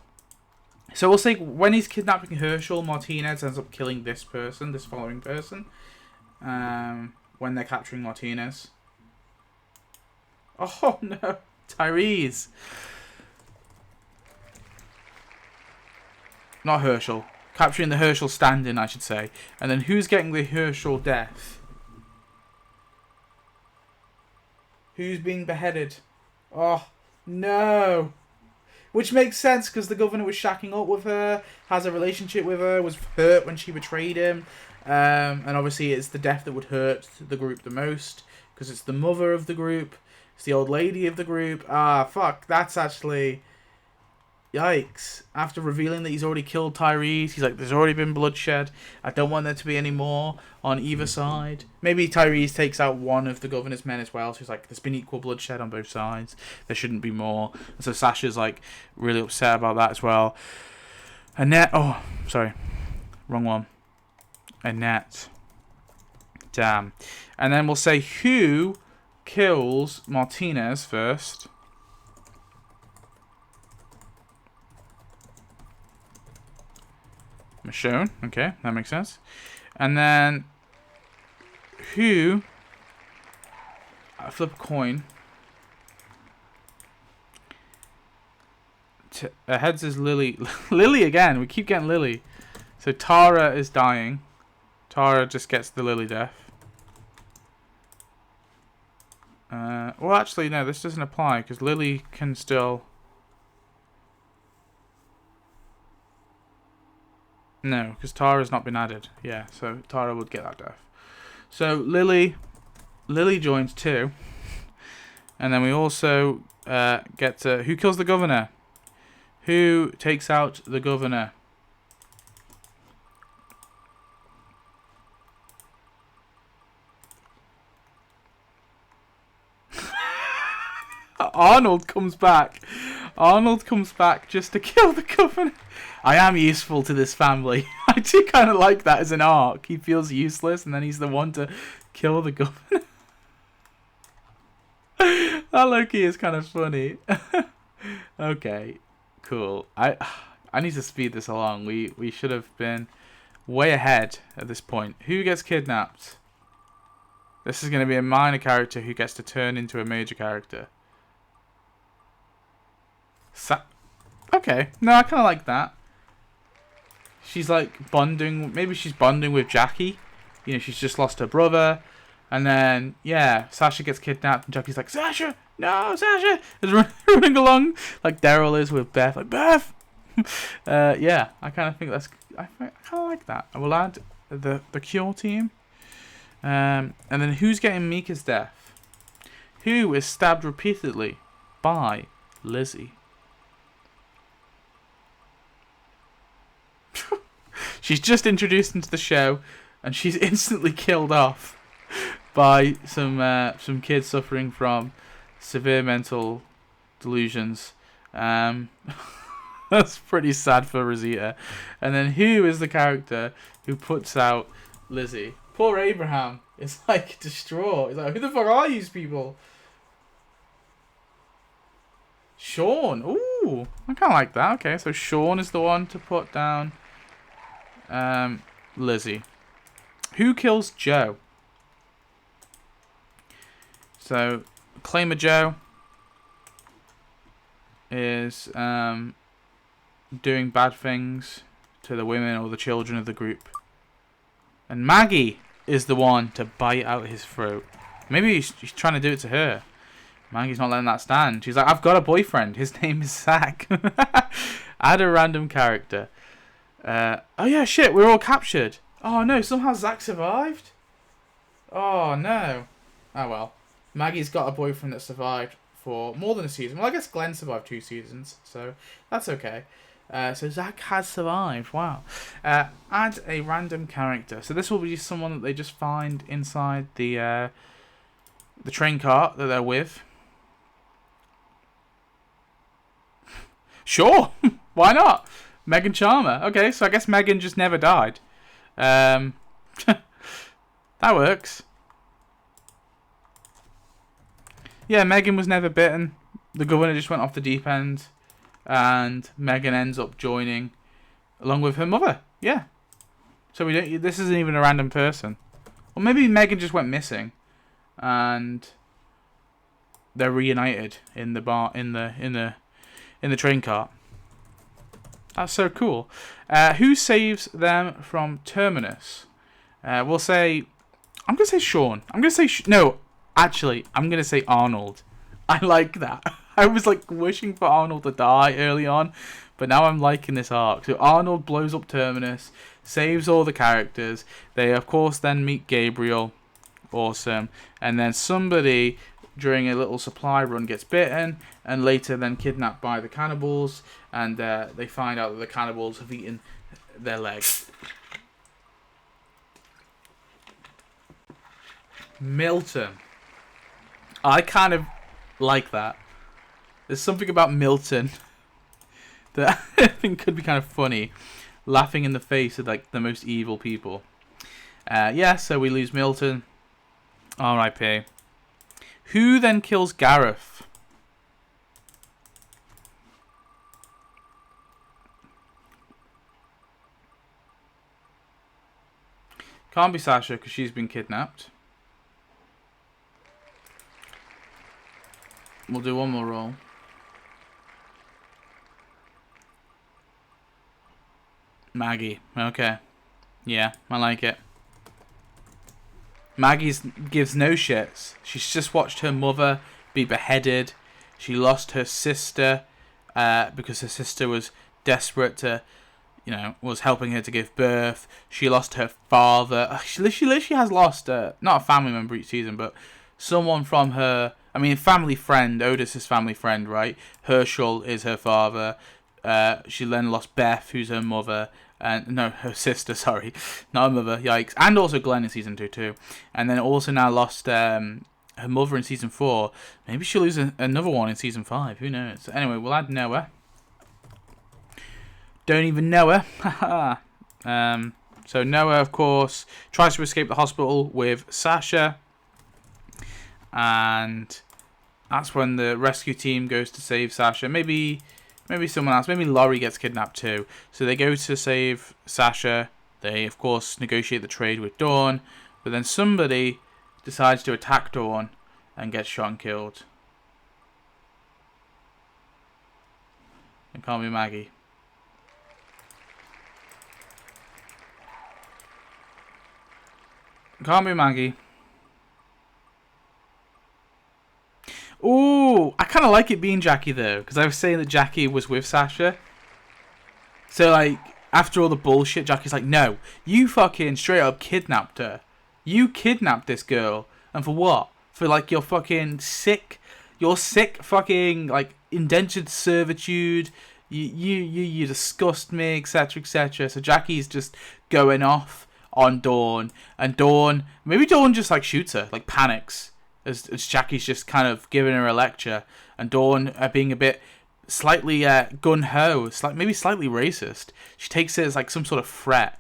So we'll say when he's kidnapping Herschel, Martinez ends up killing this person, this following person. When they're capturing Martinez. Oh no, Tyrese. Not Herschel. Capturing the Herschel stand-in, I should say. And then who's getting the Herschel death? Who's being beheaded? Oh, no. Which makes sense because the governor was shacking up with her, has a relationship with her, was hurt when she betrayed him. And obviously it's the death that would hurt the group the most because it's the mother of the group. It's the old lady of the group. Ah, fuck. That's actually... Yikes. After revealing that he's already killed Tyrese, he's like, there's already been bloodshed. I don't want there to be any more on either side. Maybe Tyrese takes out one of the governor's men as well. So he's like, there's been equal bloodshed on both sides. There shouldn't be more. And so Sasha's like really upset about that as well. Annette. Oh, sorry. Wrong one. Annette. Damn. And then we'll say who kills Martinez first. Michonne, okay, that makes sense. And then who? I flip a coin. Heads is Lily. Lily again. We keep getting Lily. So Tara is dying. Tara just gets the Lily death. Well, actually, no, this doesn't apply because Lily can still. No, because Tara's not been added. Yeah, so Tara would get that death. So Lily joins too. And then we also get to... Who kills the governor? Who takes out the governor? Arnold comes back. Arnold comes back just to kill the governor. I am useful to this family. I do kind of like that as an arc. He feels useless, and then he's the one to kill the governor. That Loki is kind of funny. Okay, cool. I need to speed this along. We should have been way ahead at this point. Who gets kidnapped? This is going to be a minor character who gets to turn into a major character. Okay, no, I kind of like that. She's like bonding. Maybe she's bonding with Jackie. You know, she's just lost her brother. And then, yeah, Sasha gets kidnapped. And Jackie's like, Sasha! No, Sasha! Is running along like Daryl is with Beth. Like, Beth! Yeah, I kind of think that's... I kind of like that. I will add the Cure team. And then who's getting Mika's death? Who is stabbed repeatedly by Lizzie? She's just introduced into the show, and she's instantly killed off by some kids suffering from severe mental delusions. That's pretty sad for Rosita. And then who is the character who puts out Lizzie? Poor Abraham is like distraught. He's like, who the fuck are these people? Sean. Ooh, I kind of like that. Okay, so Sean is the one to put down Lizzie. Who kills Joe? So Claimer Joe is doing bad things to the women or the children of the group. And Maggie is the one to bite out his throat. Maybe he's trying to do it to her. Maggie's not letting that stand. She's like, I've got a boyfriend. His name is Zach. Add a random character. Oh yeah, shit, we're all captured. Oh no, somehow Zach survived? Oh no. Oh well. Maggie's got a boyfriend that survived for more than a season. Well, I guess Glenn survived 2 seasons, so that's okay. So Zach has survived. Wow. Add a random character. So this will be someone that they just find inside the train cart that they're with. Sure. Why not? Megan Charmer. Okay, so I guess Megan just never died. That works. Yeah, Megan was never bitten. The governor just went off the deep end. And Megan ends up joining along with her mother. Yeah. So we don't. This isn't even a random person. Or maybe Megan just went missing. And they're reunited in the bar in the train cart. That's so cool. Who saves them from Terminus? We'll say... I'm going to say Sean. I'm going to say... No. Actually, I'm going to say Arnold. I like that. I was like wishing for Arnold to die early on, but now I'm liking this arc. So Arnold blows up Terminus, saves all the characters. They, of course, then meet Gabriel. Awesome. And then somebody during a little supply run gets bitten and later then kidnapped by the cannibals, and they find out that the cannibals have eaten their legs. Milton. I kind of like that. There's something about Milton that I think could be kind of funny. Laughing in the face of like the most evil people. Yeah, so we lose Milton. R.I.P. Who then kills Gareth? Can't be Sasha because she's been kidnapped. We'll do one more roll. Maggie. Okay. Yeah, I like it. Maggie gives no shits. She's just watched her mother be beheaded. She lost her sister because her sister was desperate to, was helping her to give birth. She lost her father. She literally has lost, not a family member each season, but someone from her, family friend. Otis' family friend, right? Herschel is her father. She then lost Beth, who's her mother. Her sister, sorry. Not her mother, yikes. And also Glenn in Season 2 too. And then also now lost her mother in Season 4. Maybe she'll lose another one in Season 5. Who knows? Anyway, we'll add Noah. Don't even know her. So Noah, of course, tries to escape the hospital with Sasha. And that's when the rescue team goes to save Sasha. Maybe someone else. Maybe Laurie gets kidnapped too. So they go to save Sasha. They, of course, negotiate the trade with Dawn. But then somebody decides to attack Dawn and gets shot and killed. It can't be Maggie. It can't be Maggie. Ooh, I kind of like it being Jackie though, because I was saying that Jackie was with Sasha. So like, after all the bullshit, Jackie's like, no, you fucking straight up kidnapped her. You kidnapped this girl, and for what? For like your sick fucking like indentured servitude. You disgust me, etc., etc. So Jackie's just going off on Dawn, and maybe Dawn just like shoots her, like panics. As Jackie's just kind of giving her a lecture, and Dawn being a bit slightly gun-ho, maybe slightly racist. She takes it as like some sort of threat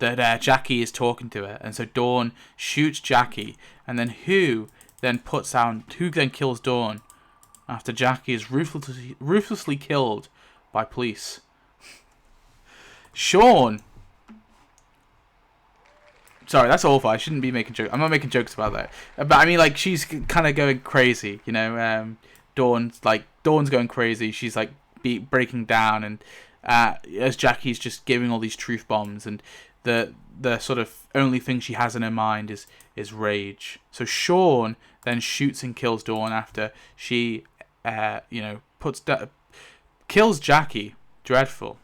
that Jackie is talking to her, and so Dawn shoots Jackie, and then who then kills Dawn after Jackie is ruthlessly killed by police? Sean. Sorry, that's awful. I shouldn't be making jokes. I'm not making jokes about that. But I mean, like, she's kind of going crazy, Dawn's going crazy. She's like breaking down, and as Jackie's just giving all these truth bombs, and the sort of only thing she has in her mind is rage. So Sean then shoots and kills Dawn after she, kills Jackie. Dreadful.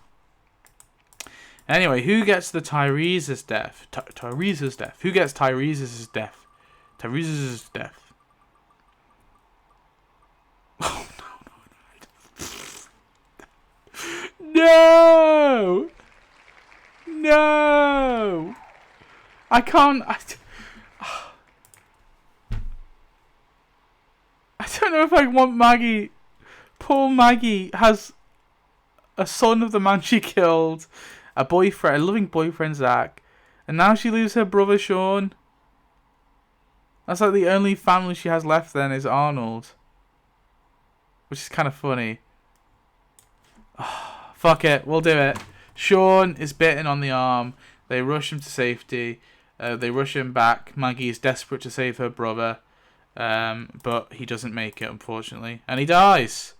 Anyway, who gets the Tyrese's death? Tyrese's death. Who gets Tyrese's death? Tyrese's death. Oh, no. No. I can't. I don't know if I want Maggie. Poor Maggie has a son of the man she killed. A loving boyfriend, Zach. And now she loses her brother, Sean. That's like the only family she has left then is Arnold. Which is kind of funny. Oh, fuck it, we'll do it. Sean is bitten on the arm. They rush him to safety. They rush him back. Maggie is desperate to save her brother. But he doesn't make it, unfortunately. And he dies.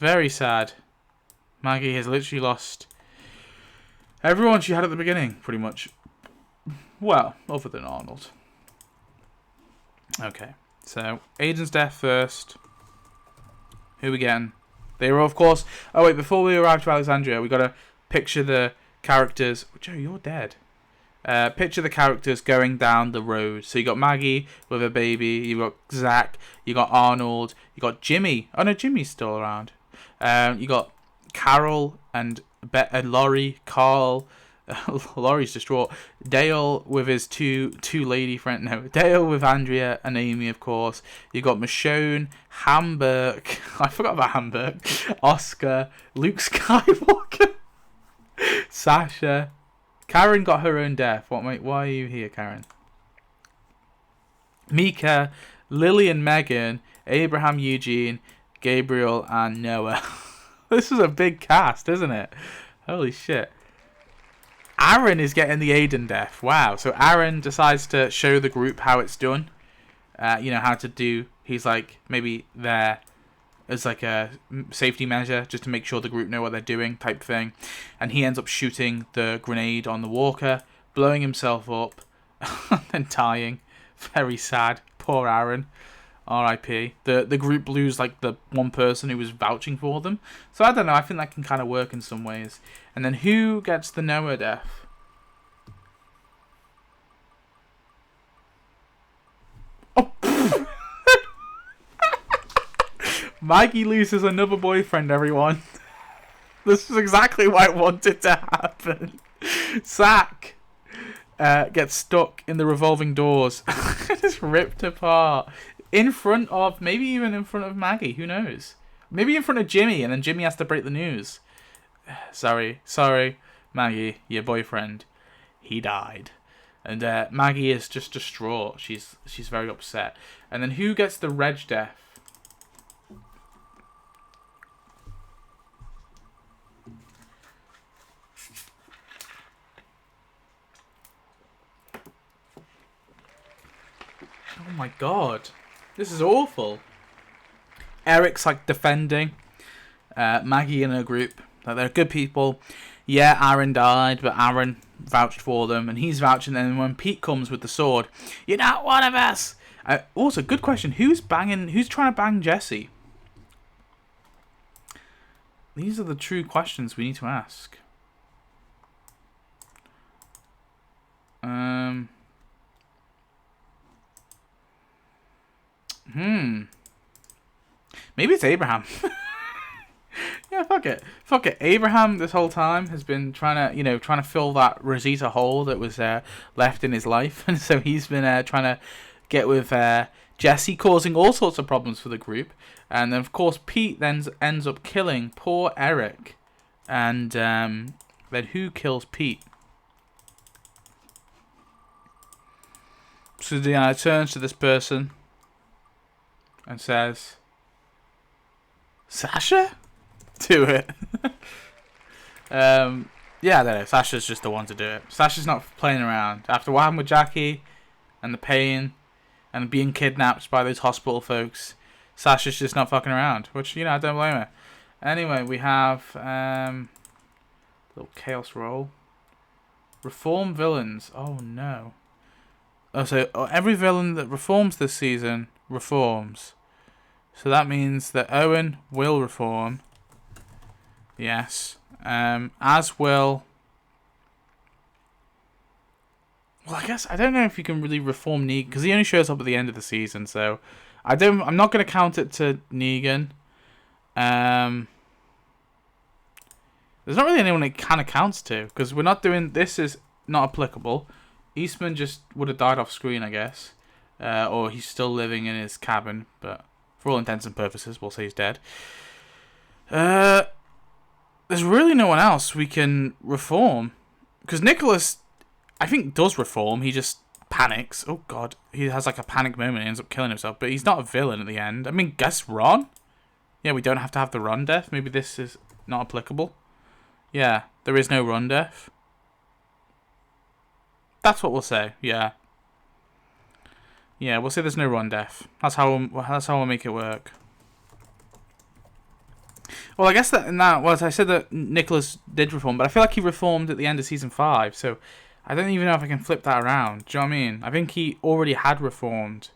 Very sad. Maggie has literally lost everyone she had at the beginning, pretty much. Well, other than Arnold. Okay. So, Aiden's death first. Who we getting? They were, of course... Oh, wait, before we arrive to Alexandria, we got to picture the characters... Joe, you're dead. Picture the characters going down the road. So you got Maggie with her baby. You got Zach. You got Arnold. You got Jimmy. Oh, no, Jimmy's still around. You got Carol and Laurie, Carl... Laurie's distraught. Dale with his two lady friend. No, Dale with Andrea and Amy, of course. You got Michonne, Hamburg. I forgot about Hamburg. Oscar, Luke Skywalker, Sasha. Karen got her own death. Why are you here, Karen? Mika, Lily and Megan, Abraham, Eugene, Gabriel, and Noah. This is a big cast, isn't it? Holy shit. Aaron is getting the Aiden death. Wow. So Aaron decides to show the group how it's done. You know, how to do... He's like, maybe there as like a safety measure, just to make sure the group know what they're doing type thing. And he ends up shooting the grenade on the walker, blowing himself up, and dying. Very sad. Poor Aaron. R.I.P. The group lose like the one person who was vouching for them. So I don't know. I think that can kind of work in some ways. And then who gets the Noah death? Oh, Maggie loses another boyfriend, everyone. This is exactly what I wanted to happen. Zach gets stuck in the revolving doors. Just ripped apart. In front of, maybe even in front of Maggie, who knows? Maybe in front of Jimmy, and then Jimmy has to break the news. Sorry, Maggie, your boyfriend, he died. And Maggie is just distraught. She's very upset. And then who gets the Reg death? Oh my god. This is awful. Eric's like defending Maggie and her group. Like, they're good people. Yeah, Aaron died, but Aaron vouched for them, and he's vouching. And when Pete comes with the sword, you're not one of us. Also, good question. Who's trying to bang Jesse? These are the true questions we need to ask. Maybe it's Abraham. Yeah, fuck it. Abraham this whole time has been trying to fill that Rosita hole that was left in his life, and so he's been trying to get with Jesse, causing all sorts of problems for the group. And then, of course, Pete then ends up killing poor Eric. And then who kills Pete? So Deanna turns to this person and says, Sasha? Do it. Yeah, I don't know. Sasha's just the one to do it. Sasha's not playing around. After what happened with Jackie and the pain and being kidnapped by those hospital folks, Sasha's just not fucking around. Which, I don't blame her. Anyway, we have little chaos roll. Reform villains. Oh no. Oh, so every villain that reforms this season reforms. So that means that Owen will reform. Yes. As will... Well, I guess I don't know if you can really reform Negan, because he only shows up at the end of the season. So I'm not going to count it to Negan. There's not really anyone it kind of counts to, because we're not doing... This is not applicable. Eastman just would have died off screen, I guess. Or he's still living in his cabin, but for all intents and purposes, we'll say he's dead. There's really no one else we can reform. Because Nicholas, I think, does reform. He just panics. Oh, God. He has like a panic moment and ends up killing himself. But he's not a villain at the end. I mean, guess Ron? Yeah, we don't have to have the Ron death. Maybe this is not applicable. Yeah, there is no Ron death. That's what we'll say. Yeah. Yeah, we'll say there's no Ron death. That's how we'll make it work. Well, I guess I said that Nicholas did reform, but I feel like he reformed at the end of season 5, so I don't even know if I can flip that around. Do you know what I mean? I think he already had reformed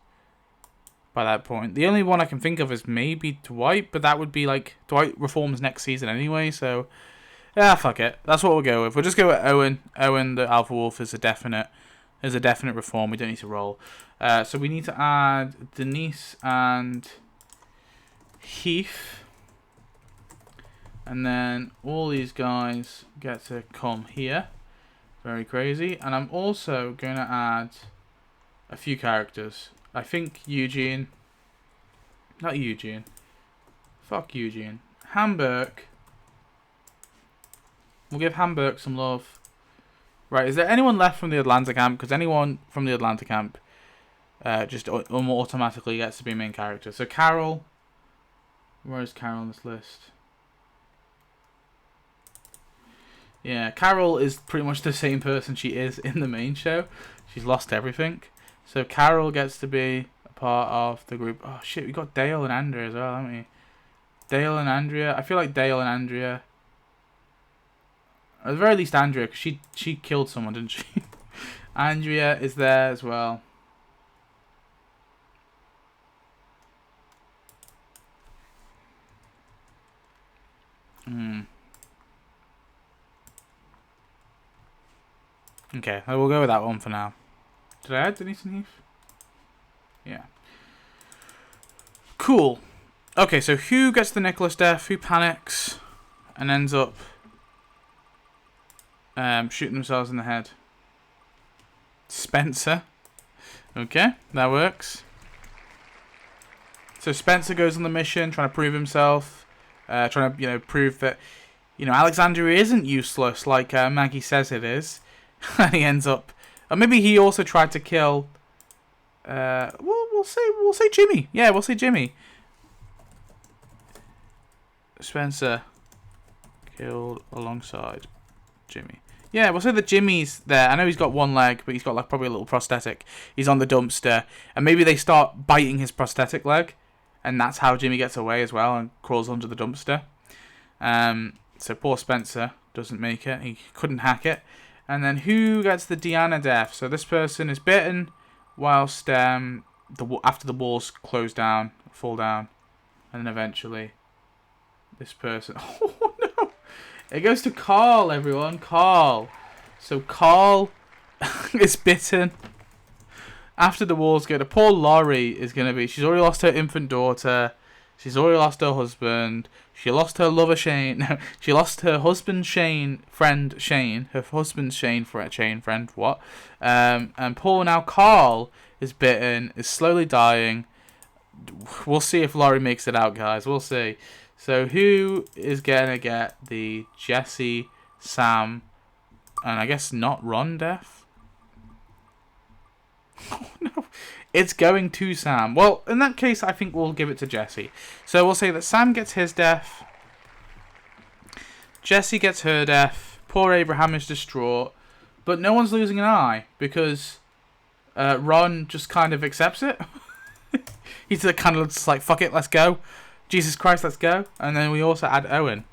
by that point. The only one I can think of is maybe Dwight, but that would be like Dwight reforms next season anyway, so yeah, fuck it. That's what we'll go with. We'll just go with Owen. Owen, the Alpha Wolf, is a definite reform. We don't need to roll. So we need to add Denise and Heath. And then all these guys get to come here. Very crazy. And I'm also going to add a few characters. I think Eugene. Not Eugene. Fuck Eugene. Hamburg. We'll give Hamburg some love. Right, is there anyone left from the Atlanta camp? Because anyone from the Atlanta camp just automatically gets to be main character. So Carol. Where is Carol on this list? Yeah, Carol is pretty much the same person she is in the main show. She's lost everything. So Carol gets to be a part of the group. Oh shit, we got Dale and Andrea as well, haven't we? Dale and Andrea. I feel like Dale and Andrea. At the very least Andrea, because she killed someone, didn't she? Andrea is there as well. Okay, we'll go with that one for now. Did I add Denise and Heath? Yeah. Cool. Okay, so who gets the Nicholas death? Who panics and ends up shooting themselves in the head? Spencer. Okay, that works. So Spencer goes on the mission, trying to prove himself, trying to prove that Alexandria isn't useless like Maggie says it is. And he ends up, or maybe he also tried to kill. We'll say Jimmy. Yeah, we'll say Jimmy. Spencer killed alongside Jimmy. Yeah, we'll say that Jimmy's there. I know he's got one leg, but he's got like probably a little prosthetic. He's on the dumpster, and maybe they start biting his prosthetic leg, and that's how Jimmy gets away as well and crawls under the dumpster. So poor Spencer doesn't make it. He couldn't hack it. And then who gets the Deanna death? So this person is bitten whilst after the walls close down, fall down, and then eventually this person. Oh no! It goes to Carl, everyone. Carl. So Carl is bitten after the walls go. The poor Laurie is gonna be. She's already lost her infant daughter. She's already lost her husband. She lost her lover Shane. No, she lost her husband Shane, friend Shane. Her husband's Shane friend. What? And poor now Carl is bitten, is slowly dying. We'll see if Laurie makes it out, guys. We'll see. So who is gonna get the Jesse, Sam, and I guess not Ron death? Oh no. It's going to Sam. Well, in that case, I think we'll give it to Jesse. So we'll say that Sam gets his death. Jesse gets her death. Poor Abraham is distraught. But no one's losing an eye because Ron just kind of accepts it. He's kind of just like, fuck it, let's go. Jesus Christ, let's go. And then we also add Owen.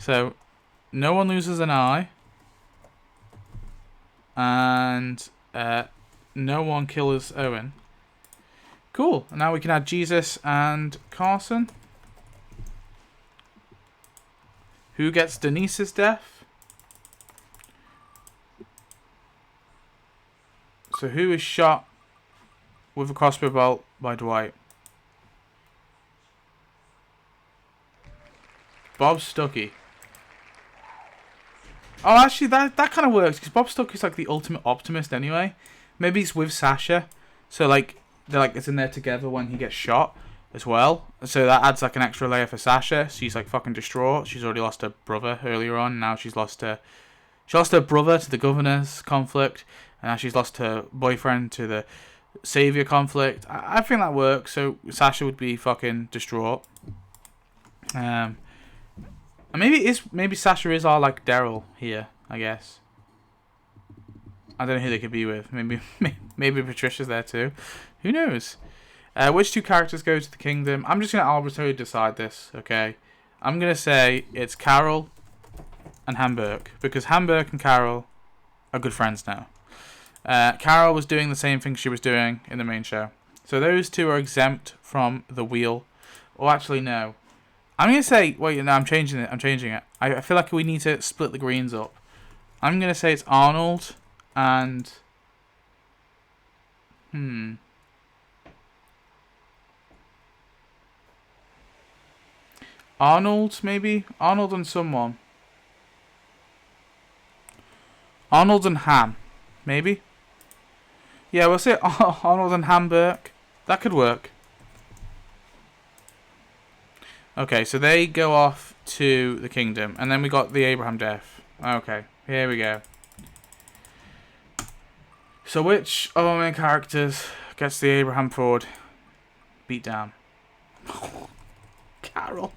So no one loses an eye. And no one kills Owen. Cool. And now we can add Jesus and Carson. Who gets Denise's death? So who is shot with a crossbow bolt by Dwight? Bob Stuckey. Oh, actually, that kind of works because Bob Stuckey's like the ultimate optimist anyway. Maybe he's with Sasha, so like it's in there together when he gets shot as well. So that adds like an extra layer for Sasha. She's like fucking distraught. She's already lost her brother earlier on. Now she lost her brother to the governor's conflict, and now she's lost her boyfriend to the savior conflict. I think that works. So Sasha would be fucking distraught. And maybe Sasha is our like Daryl here, I guess. I don't know who they could be with. Maybe Patricia's there too. Who knows? Which two characters go to the kingdom? I'm just going to arbitrarily decide this, okay? I'm going to say it's Carol and Hamburg, because Hamburg and Carol are good friends now. Carol was doing the same thing she was doing in the main show. So those two are exempt from the wheel. Or actually, no. I'm going to say... Wait, no, I'm changing it. I feel like we need to split the greens up. I'm going to say it's Arnold and... Arnold, maybe? Arnold and someone. Arnold and Ham, maybe? Yeah, we'll say Arnold and Hamburg. That could work. Okay, so they go off to the kingdom. And then we got the Abraham death. Okay, here we go. So which of our main characters gets the Abraham Ford beat down? Carol.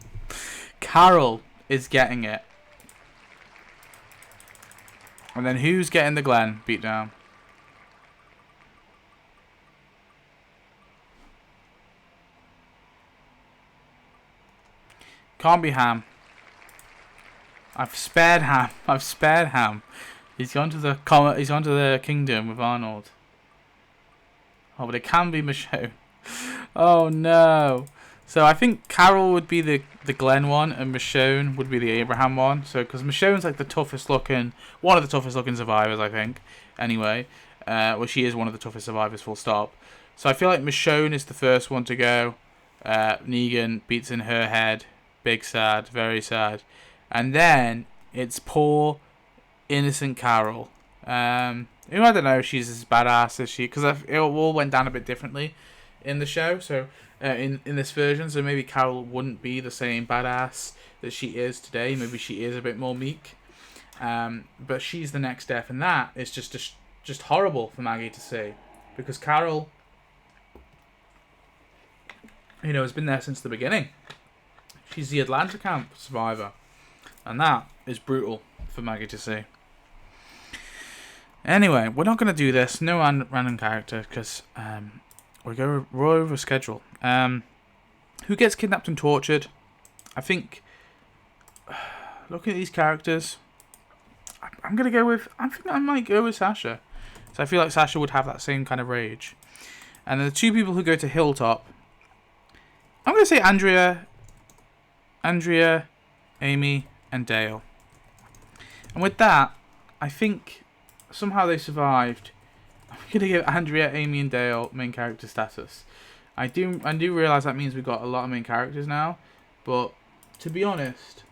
Carol is getting it. And then who's getting the Glen beat down? Can't be Ham. I've spared Ham. He's gone to the kingdom with Arnold. Oh, but it can be Michonne. Oh no. So I think Carol would be the Glen one, and Michonne would be the Abraham one. So because Michonne's like one of the toughest looking survivors, I think. Anyway, well, she is one of the toughest survivors, full stop. So I feel like Michonne is the first one to go. Negan beats in her head. Big sad, very sad. And then it's poor, innocent Carol. Who I don't know if she's as badass as she... Because it all went down a bit differently in the show. So in this version. So maybe Carol wouldn't be the same badass that she is today. Maybe she is a bit more meek. But she's the next death. And that is just horrible for Maggie to see. Because Carol, has been there since the beginning. She's the Atlanta camp survivor. And that is brutal for Maggie to see. Anyway, we're not going to do this. No random character, because we're over schedule. Who gets kidnapped and tortured? I think, looking at these characters, I'm going to go with... I think I might go with Sasha. So I feel like Sasha would have that same kind of rage. And then the two people who go to Hilltop, I'm going to say Andrea, Amy, and Dale. And with that, I think somehow they survived. I'm going to give Andrea, Amy, and Dale main character status. I do realise that means we've got a lot of main characters now, but to be honest,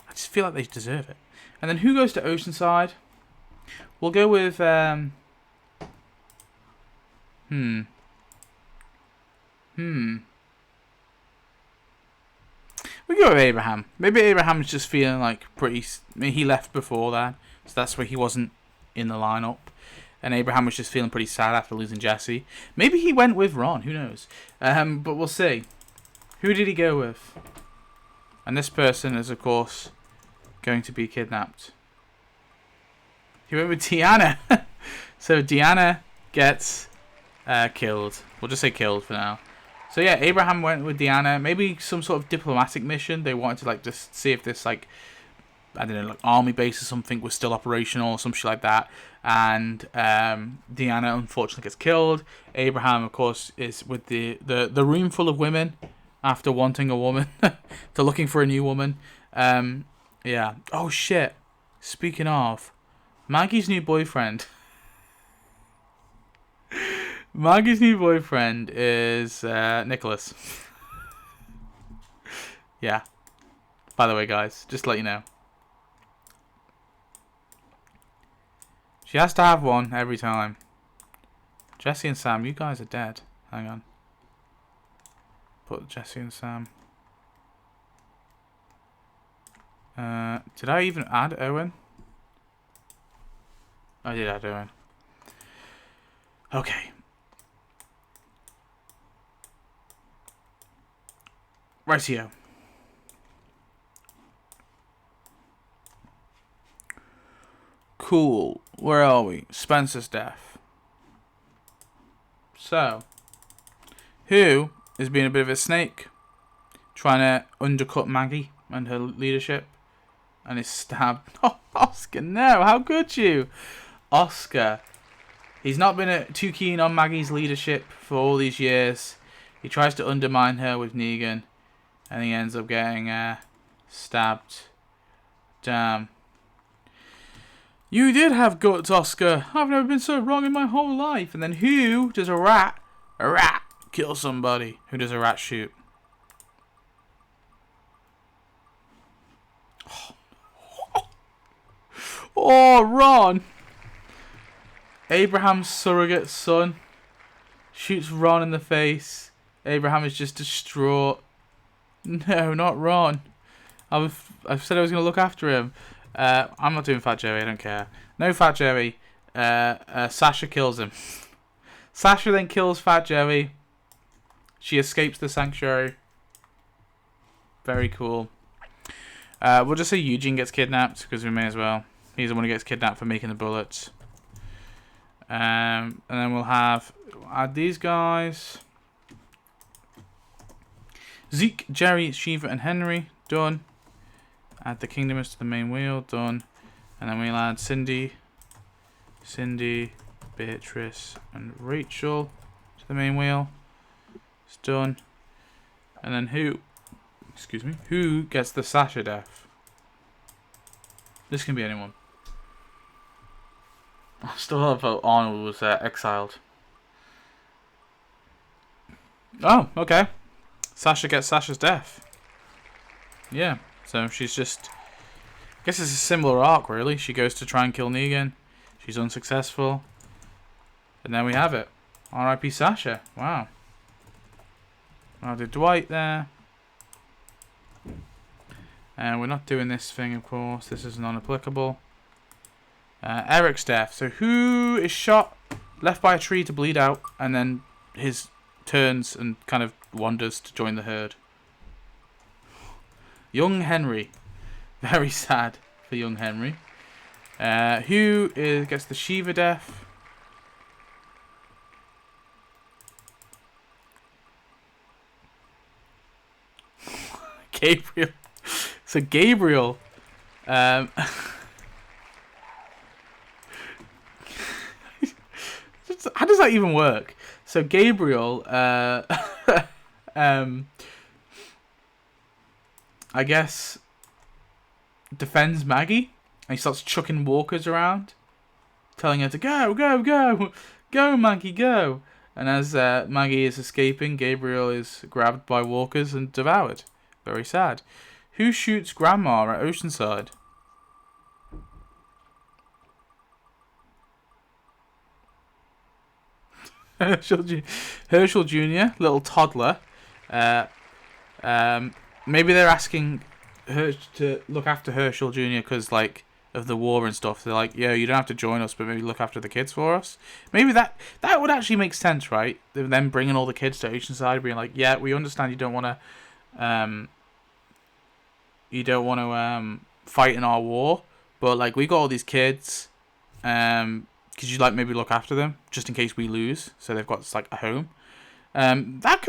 I just feel like they deserve it. And then who goes to Oceanside? We'll go with We go with Abraham. Maybe Abraham's just feeling like he left before that, so that's why he wasn't in the lineup. And Abraham was just feeling pretty sad after losing Jesse. Maybe he went with Ron. Who knows? But we'll see. Who did he go with? And this person is, of course, going to be kidnapped. He went with Deanna. So Deanna gets killed. We'll just say killed for now. So yeah, Abraham went with Deanna. Maybe some sort of diplomatic mission. They wanted to just see if this army base or something was still operational or some shit like that. And Deanna unfortunately gets killed. Abraham, of course, is with the room full of women after wanting a woman to looking for a new woman. Yeah. Oh shit. Speaking of, Maggie's new boyfriend. Maggie's new boyfriend is Nicholas. Yeah. By the way, guys, just to let you know. She has to have one every time. Jesse and Sam, you guys are dead. Hang on. Put Jesse and Sam. Did I even add Owen? I did add Owen. Okay. Rightio. Cool. Where are we? Spencer's death. So, who is being a bit of a snake? Trying to undercut Maggie and her leadership? And is stabbed. Oh, Oscar, no. How could you? Oscar He's not been too keen on Maggie's leadership for all these years. He tries to undermine her with Negan, and he ends up getting stabbed. Damn. You did have guts, Oscar. I've never been so wrong in my whole life. And then who does a rat kill somebody? Who does a rat shoot? Oh, Ron. Abraham's surrogate son shoots Ron in the face. Abraham is just distraught. No, not Ron. I've said I was going to look after him. I'm not doing Fat Joey. I don't care. No Fat Joey. Sasha kills him. Sasha then kills Fat Joey. She escapes the sanctuary. Very cool. We'll just say Eugene gets kidnapped because we may as well. He's the one who gets kidnapped for making the bullets. And then we'll add these guys. Zeke, Jerry, Shiva, and Henry. Done. Add the Kingdomers to the main wheel. Done. And then we'll add Cindy, Beatrice, and Rachel to the main wheel. It's done. And then who gets the Sasha death? This can be anyone. I still love how Arnold was exiled. Oh, okay. Sasha gets Sasha's death. Yeah, so she's just... I guess it's a similar arc, really. She goes to try and kill Negan. She's unsuccessful. And there we have it. R.I.P. Sasha. Wow. Now did Dwight there. And we're not doing this thing, of course. This is non-applicable. Eric's death. So who is shot, left by a tree to bleed out, and then his turns and kind of wanders to join the herd? Young Henry. Very sad for young Henry. Who gets the Shiva death? Gabriel. So Gabriel... how does that even work? So Gabriel, I guess, defends Maggie, and he starts chucking walkers around, telling her to go, go, go, go, Maggie, go. And as Maggie is escaping, Gabriel is grabbed by walkers and devoured. Very sad. Who shoots Grandma at Oceanside? Herschel Jr., little toddler. Maybe they're asking her to look after Herschel Jr. because, like, of the war and stuff. They're like, yo, you don't have to join us, but maybe look after the kids for us. Maybe that would actually make sense, right? Them bringing all the kids to Oceanside, being like, yeah, we understand you don't want to fight in our war, but, like, we got all these kids. Could you, like, maybe look after them just in case we lose, so they've got, like, a home? That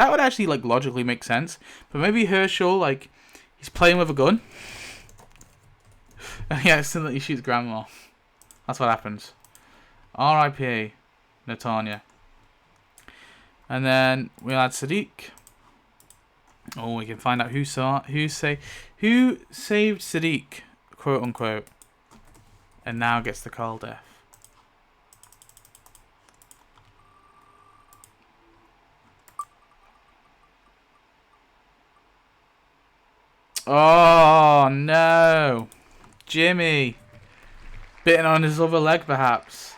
would actually like logically make sense. But maybe Herschel, like, he's playing with a gun and he accidentally shoots Grandma. That's what happens. R.I.P. Netanya. And then we'll add Sadiq. Oh, we can find out who saved Sadiq, quote unquote, and now gets the Carl death. Oh no, Jimmy, bitten on his other leg perhaps.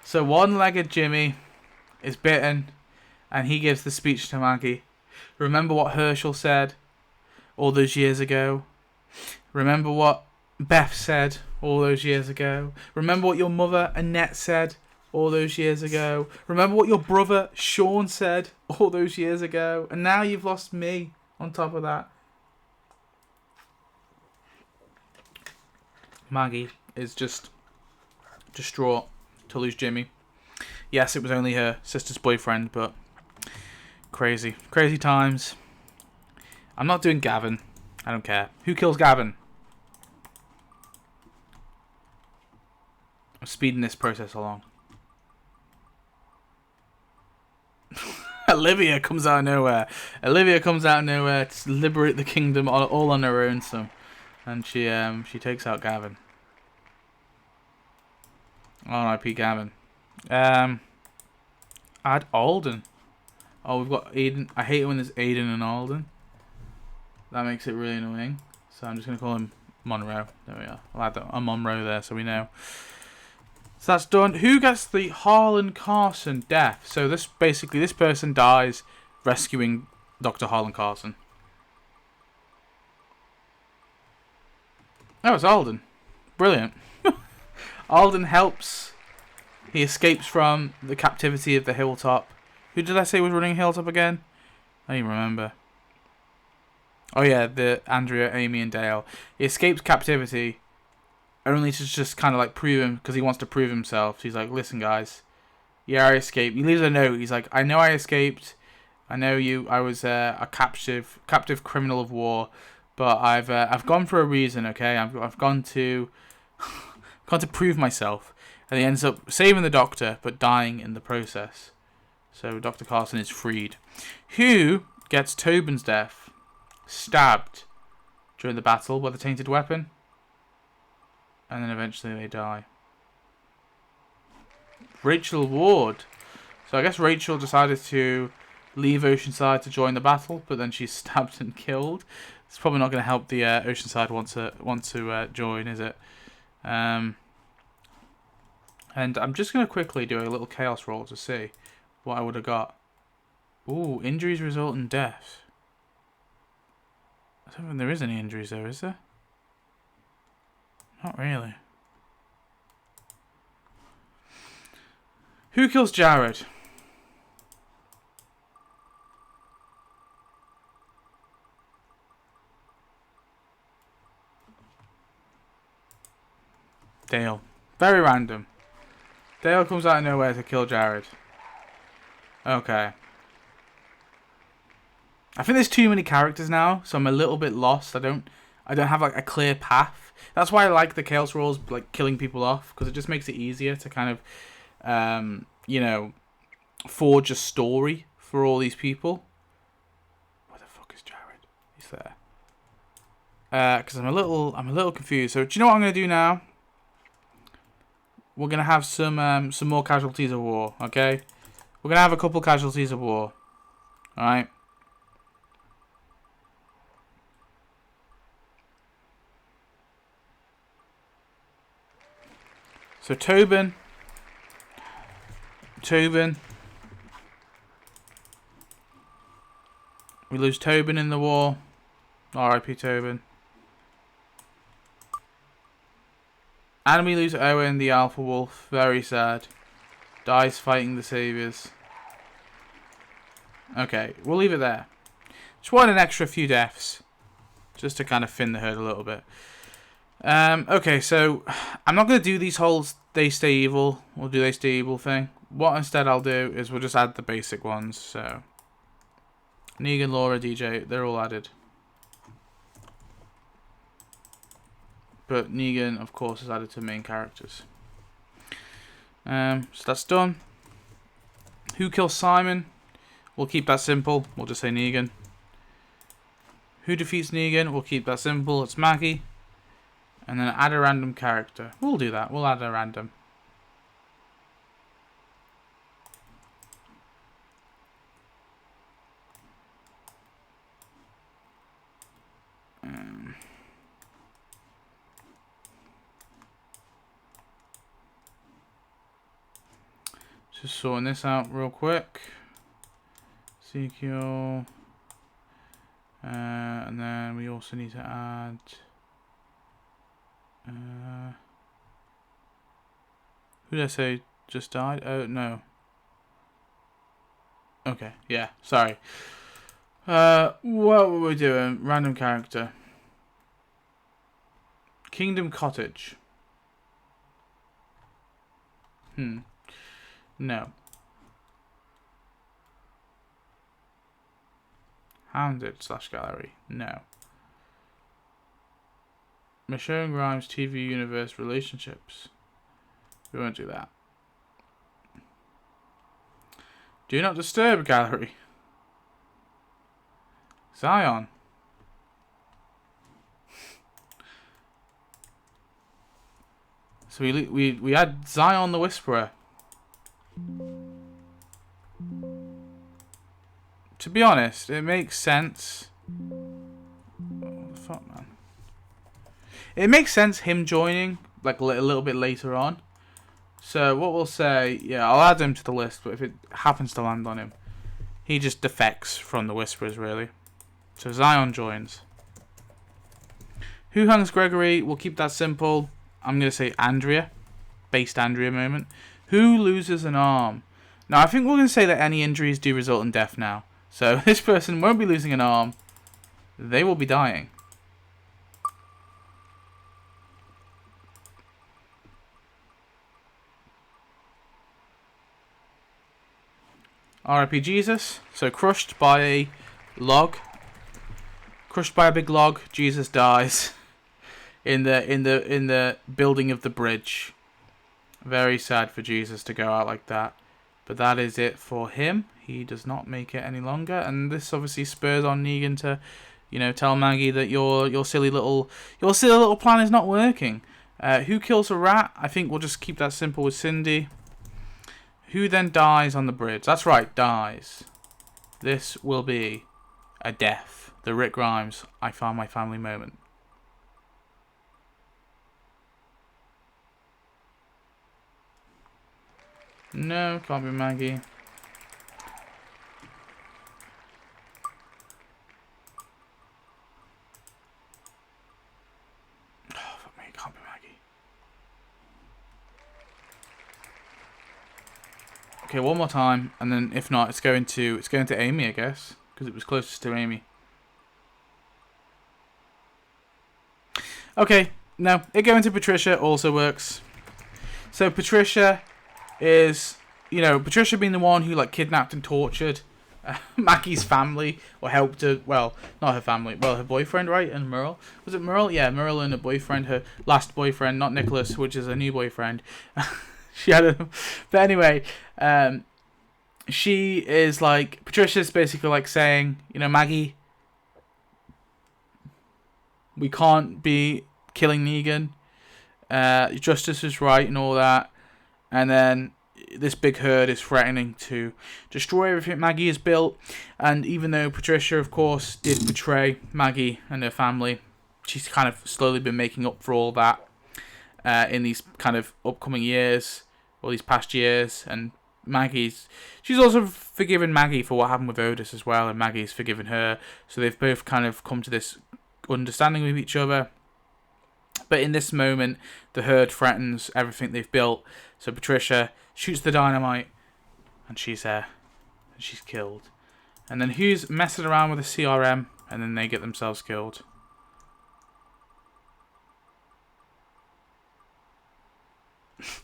So one-legged Jimmy is bitten, and he gives the speech to Maggie. Remember what Herschel said all those years ago? Remember what Beth said all those years ago? Remember what your mother Annette said all those years ago? Remember what your brother Sean said all those years ago? And now you've lost me on top of that. Maggie is just distraught to lose Jimmy. Yes, it was only her sister's boyfriend, but crazy times. I'm not doing Gavin. I don't care. Who kills Gavin? I'm speeding this process along. Olivia comes out of nowhere. Olivia comes out of nowhere to liberate the kingdom all on her own. And she takes out Gavin. R.I.P. Gavin. Add Alden. Oh, we've got Aiden. I hate it when there's Aiden and Alden. That makes it really annoying. So I'm just going to call him Monroe. There we are. I'll add a Monroe there so we know. So that's done. Who gets the Harlan Carson death? So this person dies rescuing Dr. Harlan Carson. Oh, it's Alden. Brilliant. Alden helps. He escapes from the captivity of the hilltop. Who did I say was running hilltop again? I don't even remember. Oh yeah, the Andrea, Amy, and Dale. He escapes captivity, only to just kind of like prove him, because he wants to prove himself. He's like, listen guys, yeah, I escaped. He leaves a note. He's like, I know I escaped. I know I was a captive criminal of war, but I've gone for a reason. Okay, I've gone to prove myself. And he ends up saving the doctor, but dying in the process. So Dr. Carson is freed. Who gets Tobin's death? Stabbed during the battle with a tainted weapon, and then eventually they die. Rachel Ward. So I guess Rachel decided to leave Oceanside to join the battle, but then she's stabbed and killed. It's probably not going to help the Oceanside want to join, is it? And I'm just going to quickly do a little chaos roll to see what I would have got. Ooh, injuries result in death. I don't think there is any injuries there, is there? Not really. Who kills Jared? Dale. Very random. Dale comes out of nowhere to kill Jared. Okay. I think there's too many characters now, so I'm a little bit lost. I don't have like a clear path. That's why I like the chaos rolls, like killing people off, because it just makes it easier to kind of, you know, forge a story for all these people. Where the fuck is Jared? He's there. Because I'm a little confused. So do you know what I'm gonna do now? We're gonna have some more casualties of war. Okay, we're gonna have a couple casualties of war. All right. So Tobin. We lose Tobin in the war. R.I.P. Tobin. And we lose Owen, the Alpha Wolf. Very sad. Dies fighting the Saviors. Okay, we'll leave it there. Just want an extra few deaths. Just to kind of thin the herd a little bit. Okay, so I'm not going to do these whole they stay evil or do they stay evil thing. What instead I'll do is we'll just add the basic ones. So Negan, Laura, DJ, they're all added. But Negan, of course, is added to main characters. So that's done. Who kills Simon? We'll keep that simple. We'll just say Negan. Who defeats Negan? We'll keep that simple. It's Maggie. And then add a random character. We'll do that. We'll add a random. Just sorting this out real quick. CQ. And then we also need to add... who did I say just died? Oh, no. Okay, yeah, sorry. What were we doing? Random character. Kingdom Cottage. No. Hounded / gallery. No. Michonne Grimes TV Universe Relationships. We won't do that. Do not disturb gallery. Zion. So we had Zion the Whisperer. To be honest, it makes sense. What the fuck, man? It makes sense him joining like a little bit later on. So what we'll say, yeah, I'll add him to the list, but if it happens to land on him, he just defects from the Whisperers, really. So Zion joins. Who hangs Gregory? We'll keep that simple. I'm going to say Andrea. Based Andrea moment. Who loses an arm? Now, I think we're going to say that any injuries do result in death now. So this person won't be losing an arm. They will be dying. R.I.P. Jesus. So crushed by a log. Crushed by a big log. Jesus dies in the building of the bridge. Very sad for Jesus to go out like that. But that is it for him. He does not make it any longer, and this obviously spurs on Negan to, you know, tell Maggie that your silly little plan is not working. Who kills a rat? I think we'll just keep that simple with Cindy. Who then dies on the bridge? That's right, dies. This will be a death. The Rick Grimes, I found my family moment. No, can't be Maggie. Oh, fuck me, it can't be Maggie. Okay, one more time, and then if not, it's going to Amy, I guess, because it was closest to Amy. Okay, no, it going to Patricia also works. So Patricia is, you know, Patricia being the one who like kidnapped and tortured Maggie's family, or helped her, well, not her family, well, her boyfriend, right? And Merle, was it Merle? Yeah, Merle and her boyfriend, her last boyfriend, not Nicholas, which is her new boyfriend. She had a, but anyway, she is like, Patricia's basically like saying, you know, Maggie, we can't be killing Negan. Justice is right and all that. And then this big herd is threatening to destroy everything Maggie has built. And even though Patricia, of course, did betray Maggie and her family, she's kind of slowly been making up for all that in these kind of upcoming years, or these past years. And she's also forgiven Maggie for what happened with Otis as well, and Maggie's forgiven her. So they've both kind of come to this understanding with each other. But in this moment, the herd threatens everything they've built. So Patricia shoots the dynamite, and she's killed. And then who's messing around with the CRM, and then they get themselves killed.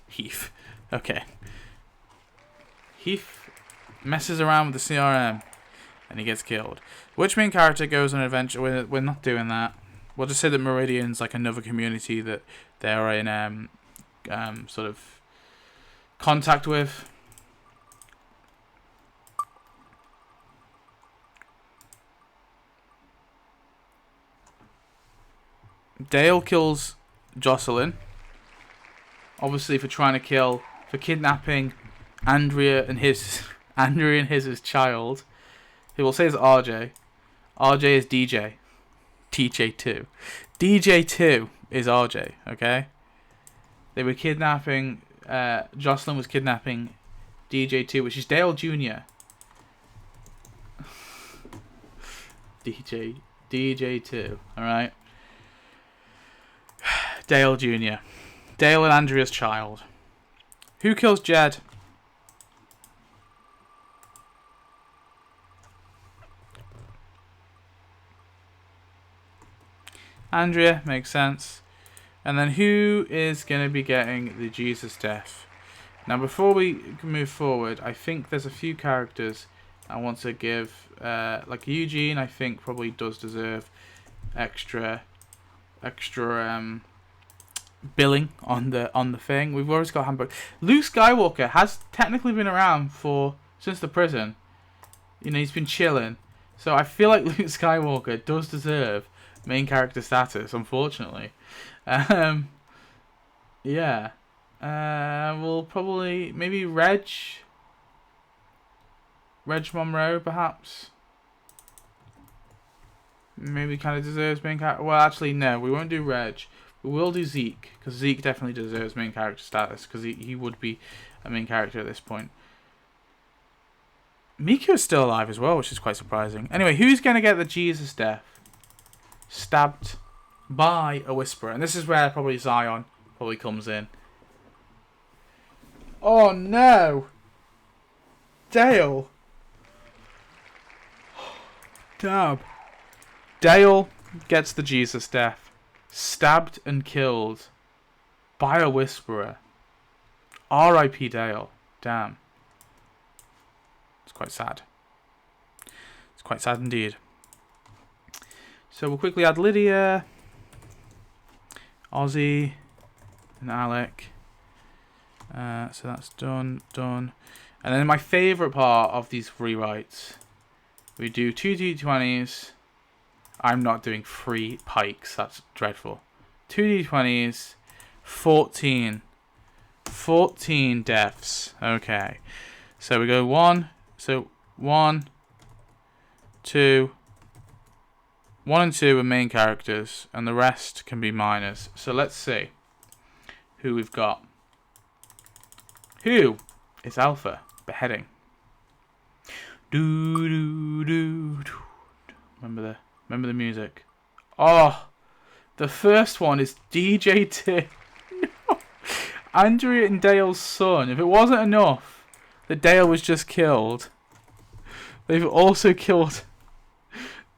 Heath. Okay. Heath messes around with the CRM, and he gets killed. Which main character goes on an adventure? We're not doing that. We'll just say that Meridian's like another community that they're in sort of contact with. Dale kills Jocelyn, obviously for kidnapping Andrea and his child. He will say it's RJ. RJ is DJ. DJ2. DJ2 is RJ, okay? They were kidnapping, Jocelyn was kidnapping DJ2, which is Dale Jr. DJ2, alright? Dale Jr. Dale and Andrea's child. Who kills Jed? Andrea, makes sense. And then who is going to be getting the Jesus death? Now, before we move forward, I think there's a few characters I want to give. Like Eugene, I think probably does deserve extra billing on the thing. We've always got Hamburg. Luke Skywalker has technically been around since the prison. You know, he's been chilling. So I feel like Luke Skywalker does deserve main character status, unfortunately. Yeah. We'll probably... Maybe Reg Monroe, perhaps. Maybe kind of deserves main character. Well, actually, no. We won't do Reg. We will do Zeke, because Zeke definitely deserves main character status, because he would be a main character at this point. Miko is still alive as well, which is quite surprising. Anyway, who's going to get the Jesus death? Stabbed by a Whisperer. And this is where probably Zion probably comes in. Oh, no! Dale! Damn. Dale gets the Jesus death. Stabbed and killed by a Whisperer. R.I.P. Dale. Damn. It's quite sad. It's quite sad indeed. So we'll quickly add Lydia, Ozzy, and Alec. So that's done. And then my favourite part of these rewrites, we do 2 D20s. I'm not doing 3 pikes. That's dreadful. 2 D20s, 14 deaths. Okay. So we go 1. So 1, 2. 1 and 2 are main characters, and the rest can be minors. So let's see who we've got. Who is Alpha beheading? Remember the music. Oh, the first one is DJ T. No. Andrea and Dale's son. If it wasn't enough that Dale was just killed, they've also killed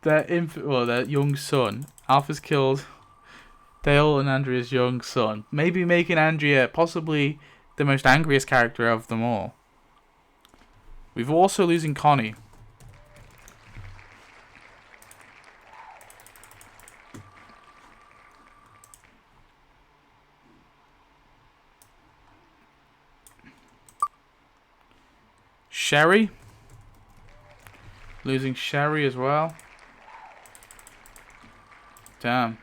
their young son. Alpha's killed Dale and Andrea's young son. Maybe making Andrea possibly the most angriest character of them all. We've also losing Connie. Sherry. Losing Sherry as well. Damn.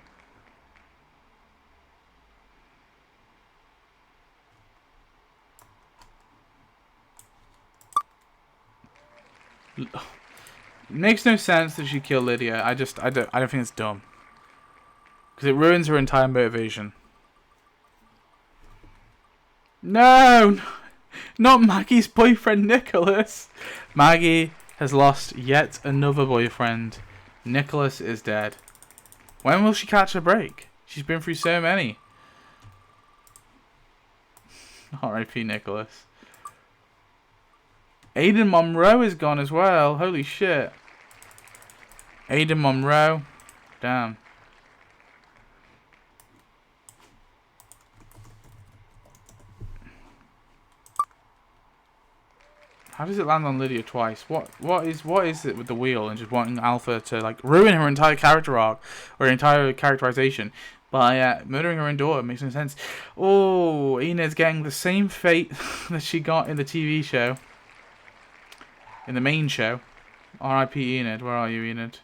It makes no sense that she killed Lydia. I don't think it's dumb. Because it ruins her entire motivation. No! Not Maggie's boyfriend, Nicholas. Maggie has lost yet another boyfriend. Nicholas is dead. When will she catch a break? She's been through so many. R.I.P. Nicholas. Aiden Monroe is gone as well. Holy shit. Aiden Monroe. Damn. How does it land on Lydia twice? What is it with the wheel and just wanting Alpha to like ruin her entire character arc or her entire characterization by murdering her own daughter? Makes no sense. Oh, Enid's getting the same fate that she got in the TV show. In the main show. R.I.P. Enid. Where are you, Enid?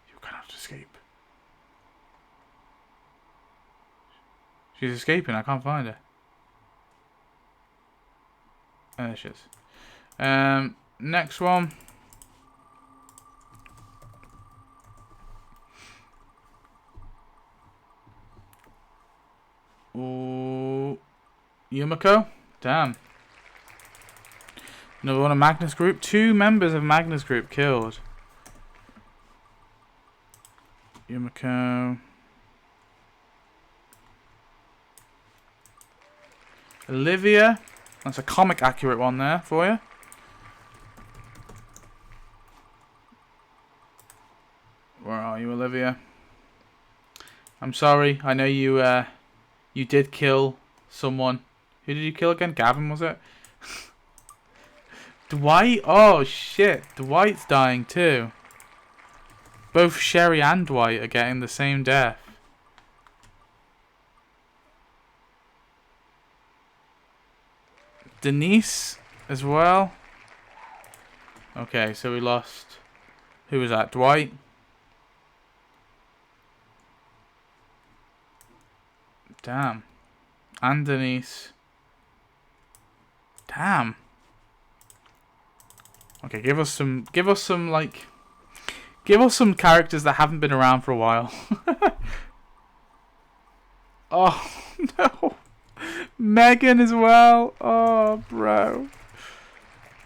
You're gonna have to escape. She's escaping. I can't find her. Oh, there she is. Next one. Ooh, Yumiko? Damn. Another one of Magnus Group. 2 members of Magnus Group killed. Yumiko. Olivia. That's a comic accurate one there for you. Where are you, Olivia? I'm sorry. I know you you did kill someone. Who did you kill again? Gavin, was it? Dwight? Oh, shit. Dwight's dying too. Both Sherry and Dwight are getting the same death. Denise as well. Okay, so we lost... Who was that? Dwight? Damn. And Denise. Damn. Okay, give us some characters that haven't been around for a while. Oh, no. Megan as well. Oh, bro.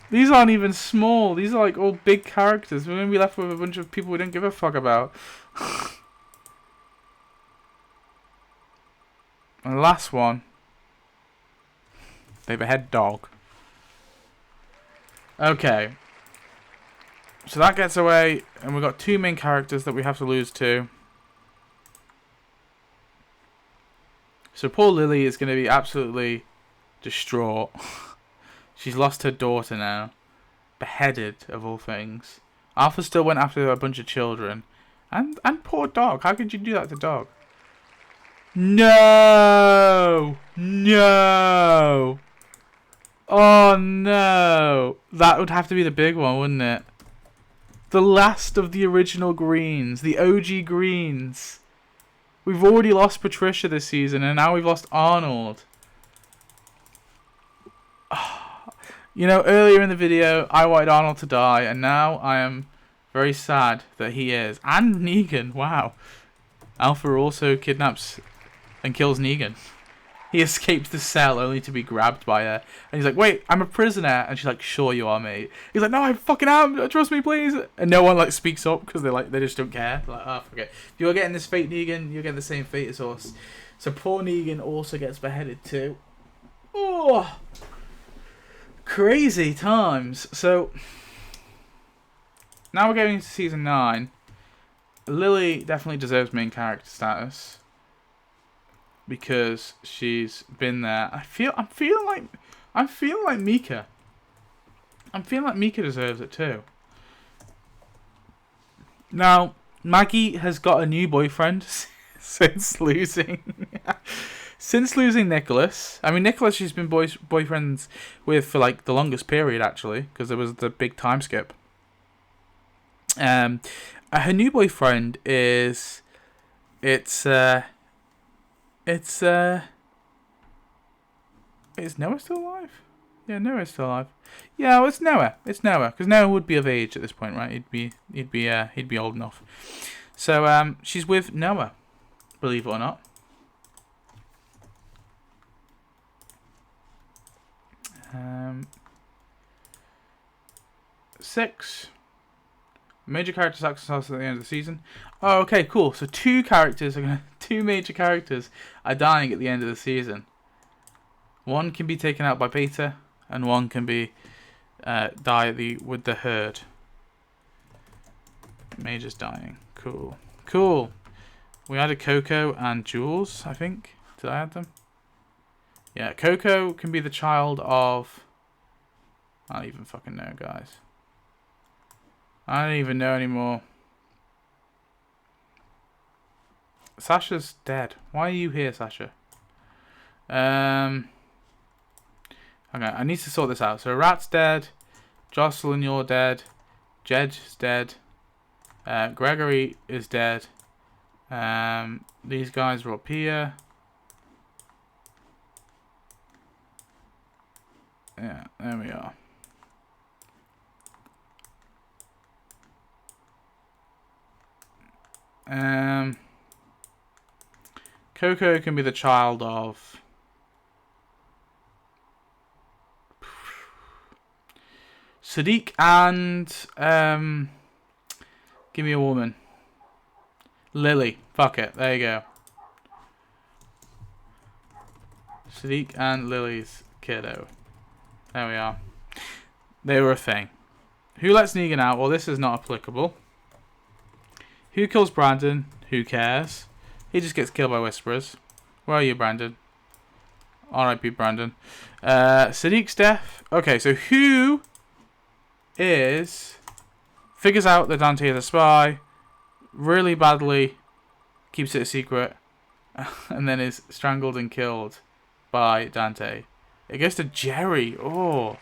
These aren't even small. These are like all big characters. We're going to be left with a bunch of people we don't give a fuck about. And the last one. They behead dog. Okay. So that gets away. And we've got 2 main characters that we have to lose to. So poor Lily is going to be absolutely distraught. She's lost her daughter now. Beheaded, of all things. Arthur still went after a bunch of children. And poor dog. How could you do that to dog? No! No! Oh no! That would have to be the big one, wouldn't it? The last of the original Greens. The OG Greens. We've already lost Patricia this season, and now we've lost Arnold. You know, earlier in the video, I wanted Arnold to die, and now I am very sad that he is. And Negan, wow. Alpha also kidnaps and kills Negan. He escapes the cell only to be grabbed by her. And he's like, wait, I'm a prisoner. And she's like, sure you are, mate. He's like, no, I fucking am. Trust me, please. And no one like speaks up because they just don't care. They're like, oh, fuck it. If you're getting this fate, Negan, you're getting the same fate as us. So poor Negan also gets beheaded too. Oh, crazy times. So now we're going into season 9. Lily definitely deserves main character status. Because she's been there. I'm feeling like Mika. I'm feeling like Mika deserves it too. Now, Maggie has got a new boyfriend since losing Nicholas. I mean, Nicholas she's been boyfriends with for like the longest period actually, because there was the big time skip. Her new boyfriend is is Noah still alive? Yeah, Noah's still alive. Yeah, well, it's Noah. It's Noah, because Noah would be of age at this point, right? He'd be old enough. So she's with Noah, believe it or not. Six. Major character sacrifices at the end of the season. Oh, okay, cool. So two major characters are dying at the end of the season. One can be taken out by Beta, and one can be die with the herd. Major's dying. Cool. Cool. We added Coco and Jules, I think. Did I add them? Yeah, Coco can be the child of... I don't even fucking know, guys. I don't even know anymore. Sasha's dead. Why are you here, Sasha? Okay, I need to sort this out. So Rat's dead. Jocelyn, you're dead. Jed's dead. Gregory is dead. These guys are up here. Yeah, there we are. Coco can be the child of Sadiq and give me a woman. Lily. Fuck it. There you go. Sadiq and Lily's kiddo. There we are. They were a thing. Who lets Negan out? Well, this is not applicable. Who kills Brandon? Who cares? He just gets killed by Whisperers. Where are you, Brandon? R.I.P. Brandon. Sadiq's death. Okay, so who figures out that Dante is a spy, really badly keeps it a secret, and then is strangled and killed by Dante. It goes to Jerry. Oh,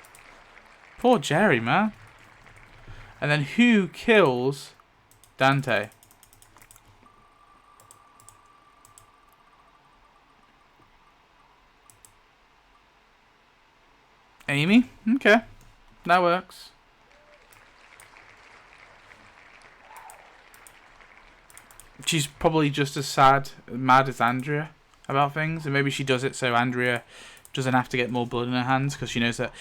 poor Jerry, man. And then who kills Dante. Amy? Okay. That works. She's probably just as mad as Andrea about things, and maybe she does it so Andrea doesn't have to get more blood in her hands, because she knows that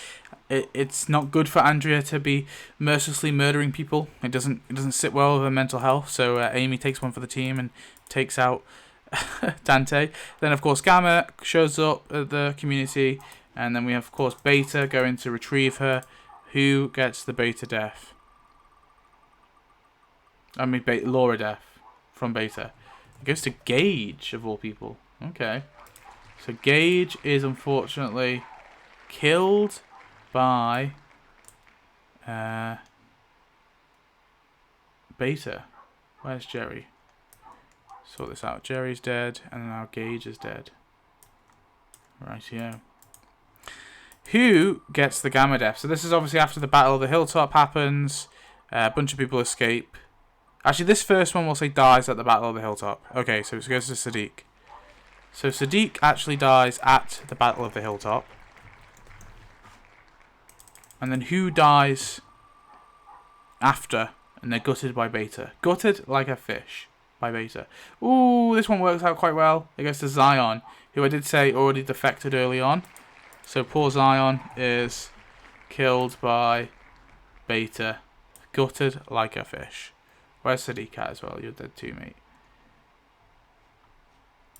it's not good for Andrea to be mercilessly murdering people. It doesn't sit well with her mental health. So Amy takes one for the team and takes out Dante. Then of course Gamma shows up at the community, and then we have of course Beta going to retrieve her. Who gets the Beta death? I mean Laura death from Beta. It goes to Gage of all people. Okay. So Gage is unfortunately killed by Beta. Where's Jerry? Sort this out. Jerry's dead, and now Gage is dead. Rightio. Who gets the Gamma death? So this is obviously after the Battle of the Hilltop happens. A bunch of people escape. Actually, this first one we'll say dies at the Battle of the Hilltop. Okay, so it goes to Sadiq. So Sadiq actually dies at the Battle of the Hilltop. And then who dies after? And they're gutted by Beta. Gutted like a fish by Beta. Ooh, this one works out quite well. It goes to Zion, who I did say already defected early on. So poor Zion is killed by Beta. Gutted like a fish. Where's Sadiq at as well? You're dead too, mate.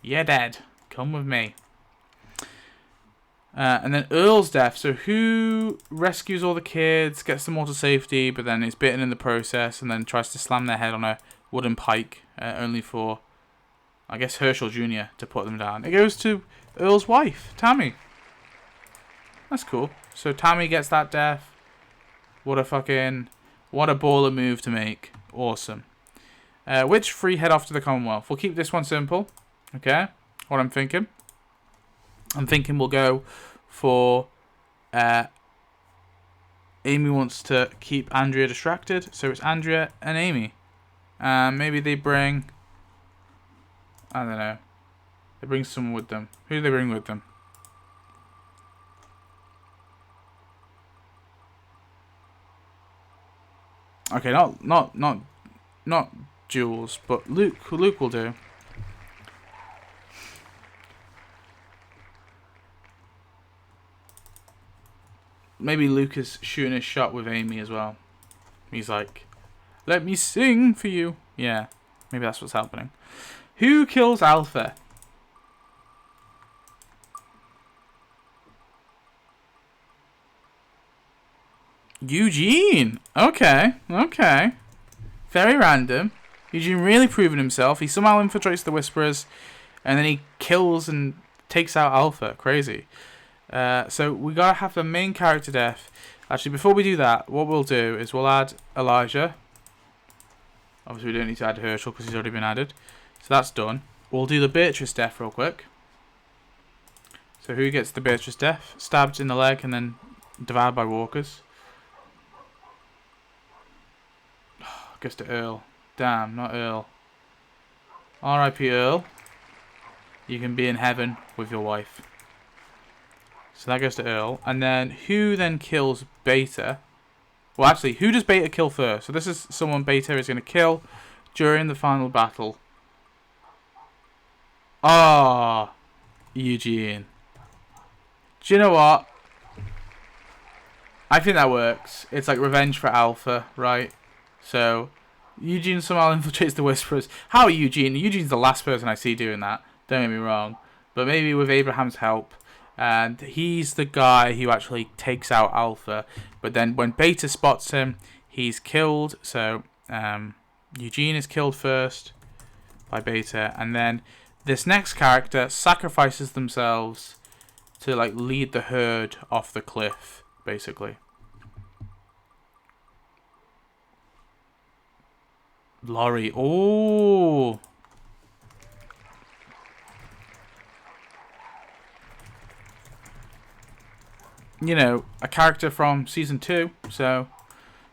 You're dead. Come with me. And then Earl's death. So who rescues all the kids, gets them all to safety, but then is bitten in the process, and then tries to slam their head on a wooden pike, only for, I guess, Herschel Jr. to put them down. It goes to Earl's wife, Tammy. That's cool. So Tammy gets that death. What a baller move to make. Awesome. Which three head off to the Commonwealth? We'll keep this one simple. Okay. What I'm thinking we'll go for Amy wants to keep Andrea distracted, so it's Andrea and Amy. Maybe they bring, I don't know, they bring someone with them. Who do they bring with them? Okay, not Jules, but Luke. Luke will do. Maybe Luke is shooting a shot with Amy as well. He's like, let me sing for you. Yeah, maybe that's what's happening. Who kills Alpha? Eugene. Okay. Very random. Eugene really proving himself. He somehow infiltrates the Whisperers, and then he kills and takes out Alpha. Crazy. So we gotta have the main character death. Actually, before we do that, what we'll do is we'll add Elijah. Obviously, we don't need to add Herschel because he's already been added. So that's done. We'll do the Beatrice death real quick. So who gets the Beatrice death? Stabbed in the leg and then devoured by walkers. Goes to Earl. Damn, not Earl. R.I.P. Earl. You can be in heaven with your wife. So that goes to Earl. And then who then kills Beta? Well, actually, who does Beta kill first? So this is someone Beta is going to kill during the final battle. Ah, Eugene. Do you know what? I think that works. It's like revenge for Alpha, right? So Eugene somehow infiltrates the Whisperers. How Eugene? Eugene's the last person I see doing that. Don't get me wrong. But maybe with Abraham's help. And he's the guy who actually takes out Alpha. But then when Beta spots him, he's killed. So Eugene is killed first by Beta. And then this next character sacrifices themselves to like lead the herd off the cliff, basically. Laurie. Oh. You know, a character from season 2, so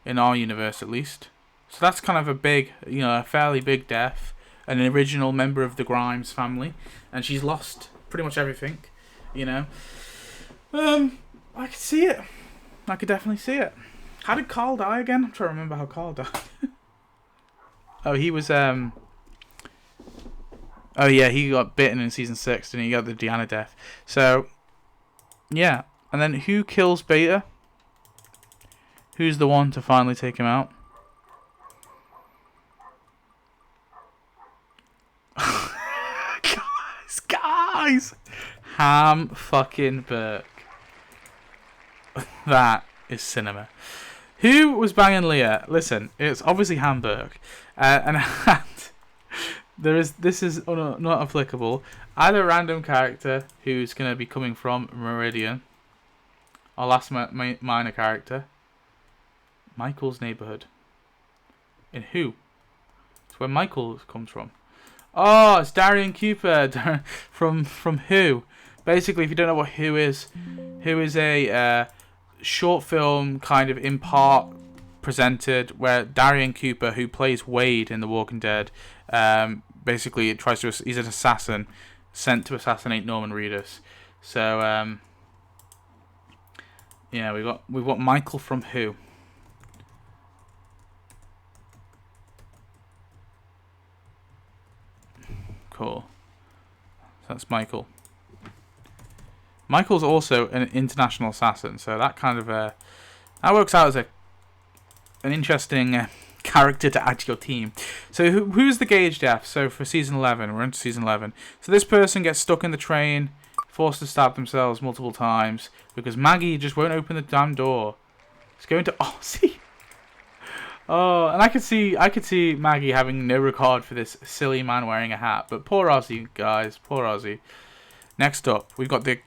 in our universe at least. So that's kind of a big, a fairly big death. An original member of the Grimes family, and she's lost pretty much everything. I could see it. I could definitely see it. How did Carl die again? I'm trying to remember how Carl died. Oh, he was oh yeah, he got bitten in season 6, and he got the Deanna death. So yeah, and then who kills Beta? Who's the one to finally take him out? guys, Ham fucking Burke. That is cinema. Who was banging Leah? Listen, it's obviously Ham Burke, and this is not applicable. Either a random character who's going to be coming from Meridian, or last minor character, Michael's neighborhood. In who? It's where Michael comes from. Oh, it's Darian Cooper from Who. Basically, if you don't know what Who is a short film kind of in part presented where Darian Cooper, who plays Wade in The Walking Dead, basically he's an assassin sent to assassinate Norman Reedus. So yeah, we've got Michael from Who. Cool. That's Michael. Michael's also an international assassin, so that kind of that works out as an interesting character to add to your team. So who's the Gage death? So for season 11, we're into season 11. So this person gets stuck in the train, forced to stab themselves multiple times because Maggie just won't open the damn door. It's going to see. Oh, and I could see Maggie having no regard for this silly man wearing a hat. But poor Ozzy, guys, poor Ozzy. Next up, we've got the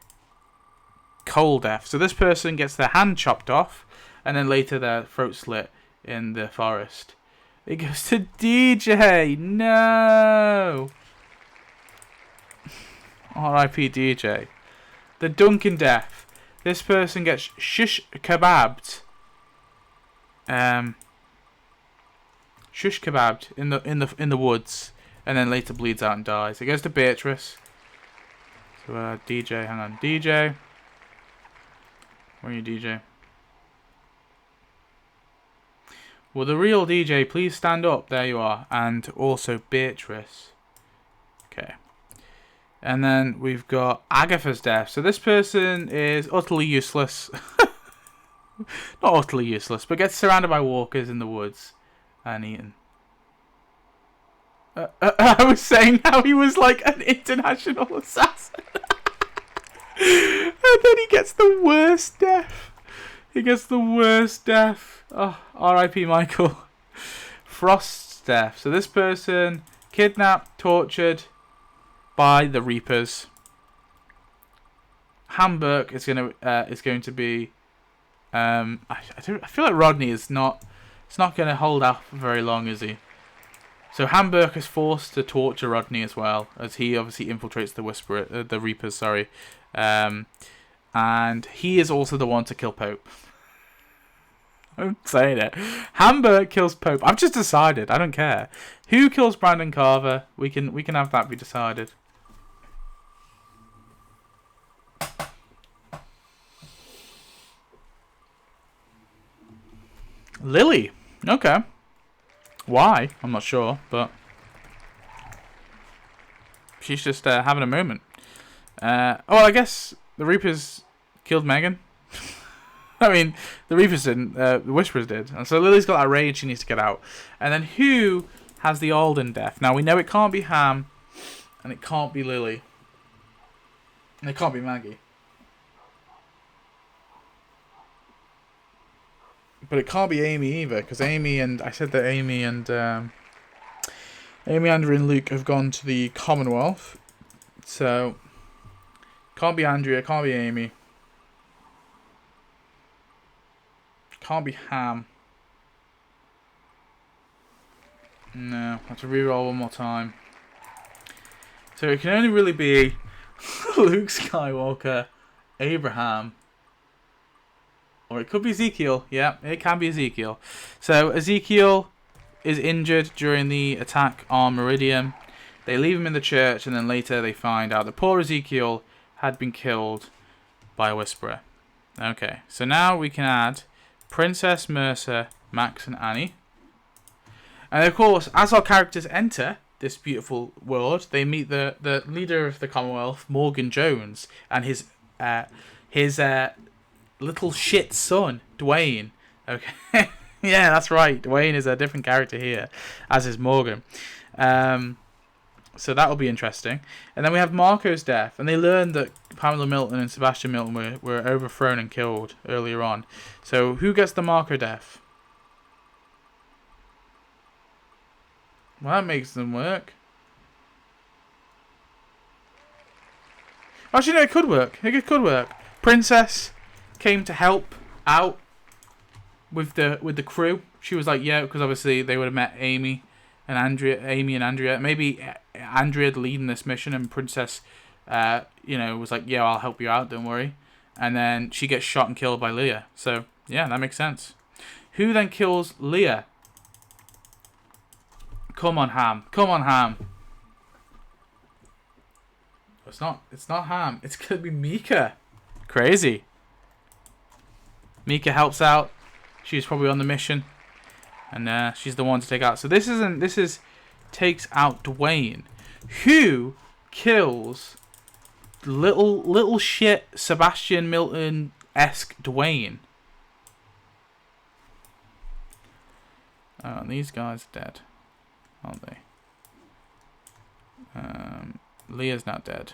Cole death. So this person gets their hand chopped off, and then later their throat slit in the forest. It goes to DJ. No. R.I.P. DJ. The Duncan death. This person gets shish kebabbed. Shish kebabbed in the woods, and then later bleeds out and dies. It goes to Beatrice. So DJ, hang on, DJ. Where are you, DJ? Will the real DJ please stand up? There you are. And also Beatrice. Okay. And then we've got Agatha's death. So this person is utterly useless. Not utterly useless, but gets surrounded by walkers in the woods and eaten. I was saying how he was like an international assassin. And then he gets the worst death. Oh, R.I.P. Michael. Frost's death. So this person kidnapped, tortured by the Reapers. Hamburg is going to be. I feel like Rodney is not. It's not going to hold out for very long, is he? So Hamburg is forced to torture Rodney as well, as he obviously infiltrates the Reapers. Sorry, and he is also the one to kill Pope. I'm saying it. Hamburg kills Pope. I've just decided. I don't care. Who kills Brandon Carver? We can have that be decided. Lily. Okay. Why? I'm not sure, but she's just having a moment. I guess the Reapers killed Megan. I mean, the Reapers didn't. The Whisperers did. And so Lily's got that rage she needs to get out. And then who has the Alden death? Now, we know it can't be Ham, and it can't be Lily. And it can't be Maggie. But it can't be Amy either, because Amy and Andrew and Luke have gone to the Commonwealth. So, can't be Andrea, can't be Amy. Can't be Ham. No, I have to reroll one more time. So it can only really be Luke Skywalker, Abraham, or it could be Ezekiel. Yeah, it can be Ezekiel. So Ezekiel is injured during the attack on Meridian. They leave him in the church, and then later they find out that poor Ezekiel had been killed by a Whisperer. Okay, so now we can add Princess, Mercer, Max, and Annie. And of course, as our characters enter this beautiful world, they meet the leader of the Commonwealth, Morgan Jones, and his little shit son, Dwayne. Okay, yeah, that's right. Dwayne is a different character here, as is Morgan. So that'll be interesting. And then we have Marco's death, and they learn that Pamela Milton and Sebastian Milton were overthrown and killed earlier on. So who gets the Marco death? Well, that makes them work. Actually, no, it could work. It could work. Princess came to help out with the crew. She was like, yeah, because obviously they would have met Amy and Andrea. Maybe Andrea leading this mission, and Princess, was like, yeah, I'll help you out. Don't worry. And then she gets shot and killed by Leah. So yeah, that makes sense. Who then kills Leah? Come on, Ham. Come on, Ham. It's not Ham. It's gonna be Mika. Crazy. Mika helps out. She's probably on the mission, and she's the one to take out. So this takes out Dwayne, who kills little shit Sebastian Milton-esque Dwayne. These guys are dead, aren't they? Leah's not dead.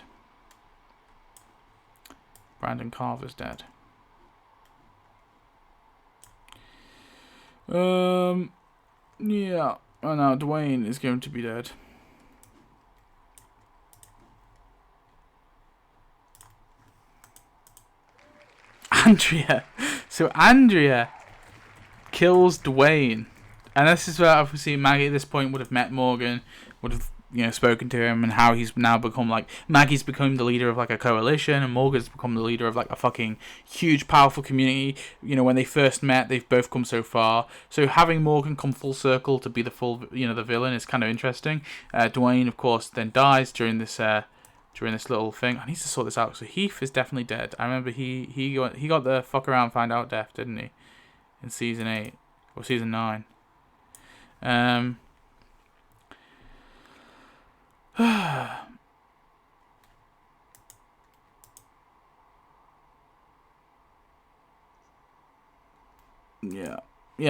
Brandon Carver's dead. Yeah. Oh no, Dwayne is going to be dead. Andrea. So Andrea kills Dwayne. And this is where obviously Maggie at this point would have met Morgan, would have spoken to him, and how he's now become like, Maggie's become the leader of like a coalition, and Morgan's become the leader of like a fucking huge powerful community. When they first met, they've both come so far. So having Morgan come full circle to be the full the villain is kind of interesting. Dwayne, of course, then dies during this little thing. I need to sort this out. So Heath is definitely dead. I remember he got the fuck around find out death, didn't he, in season 8 or season 9. Yeah,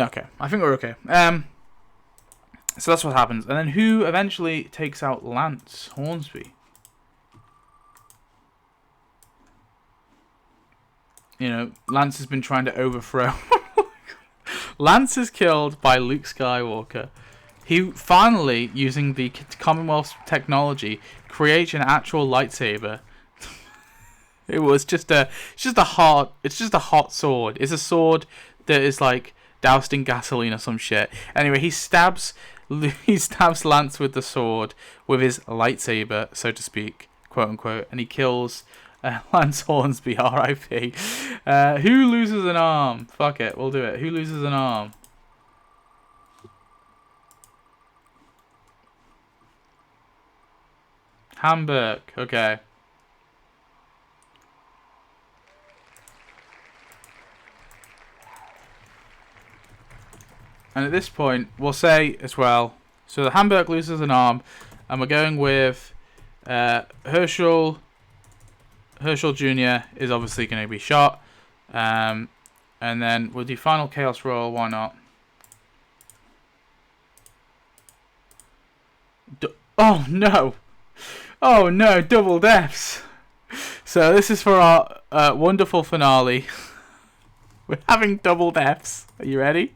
okay. I think we're okay. So that's what happens. And then who eventually takes out Lance Hornsby? Lance has been trying to overthrow. Lance is killed by Luke Skywalker. He finally, using the Commonwealth's technology, creates an actual lightsaber. It's just a hot sword. It's a sword that is like doused in gasoline or some shit. Anyway, he stabs Lance with the sword, with his lightsaber, so to speak, quote unquote, and he kills Lance Hornsby, R.I.P. Who loses an arm? Fuck it, we'll do it. Who loses an arm? Hamburg, okay. And at this point, we'll say as well, so the Hamburg loses an arm, and we're going with Herschel Jr. is obviously going to be shot. And then we'll do final chaos roll, why not? Oh no! Oh no, double deaths! So this is for our wonderful finale. We're having double deaths. Are you ready?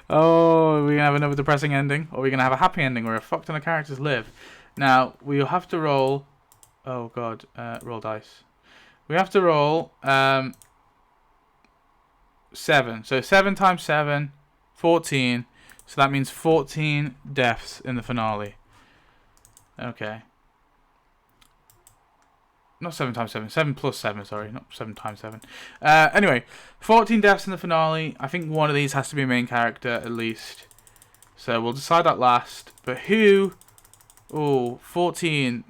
Oh, we're going to have another depressing ending, or we're going to have a happy ending where a fuck ton of characters live. Now, we'll have to roll... Oh god, roll dice. We have to roll 7. So 7 times 7, 14. So that means 14 deaths in the finale. Okay. Not 7 times 7. 7 plus 7, sorry. Not 7 times 7. Anyway, 14 deaths in the finale. I think one of these has to be a main character, at least. So we'll decide that last. But who... Oh, 14.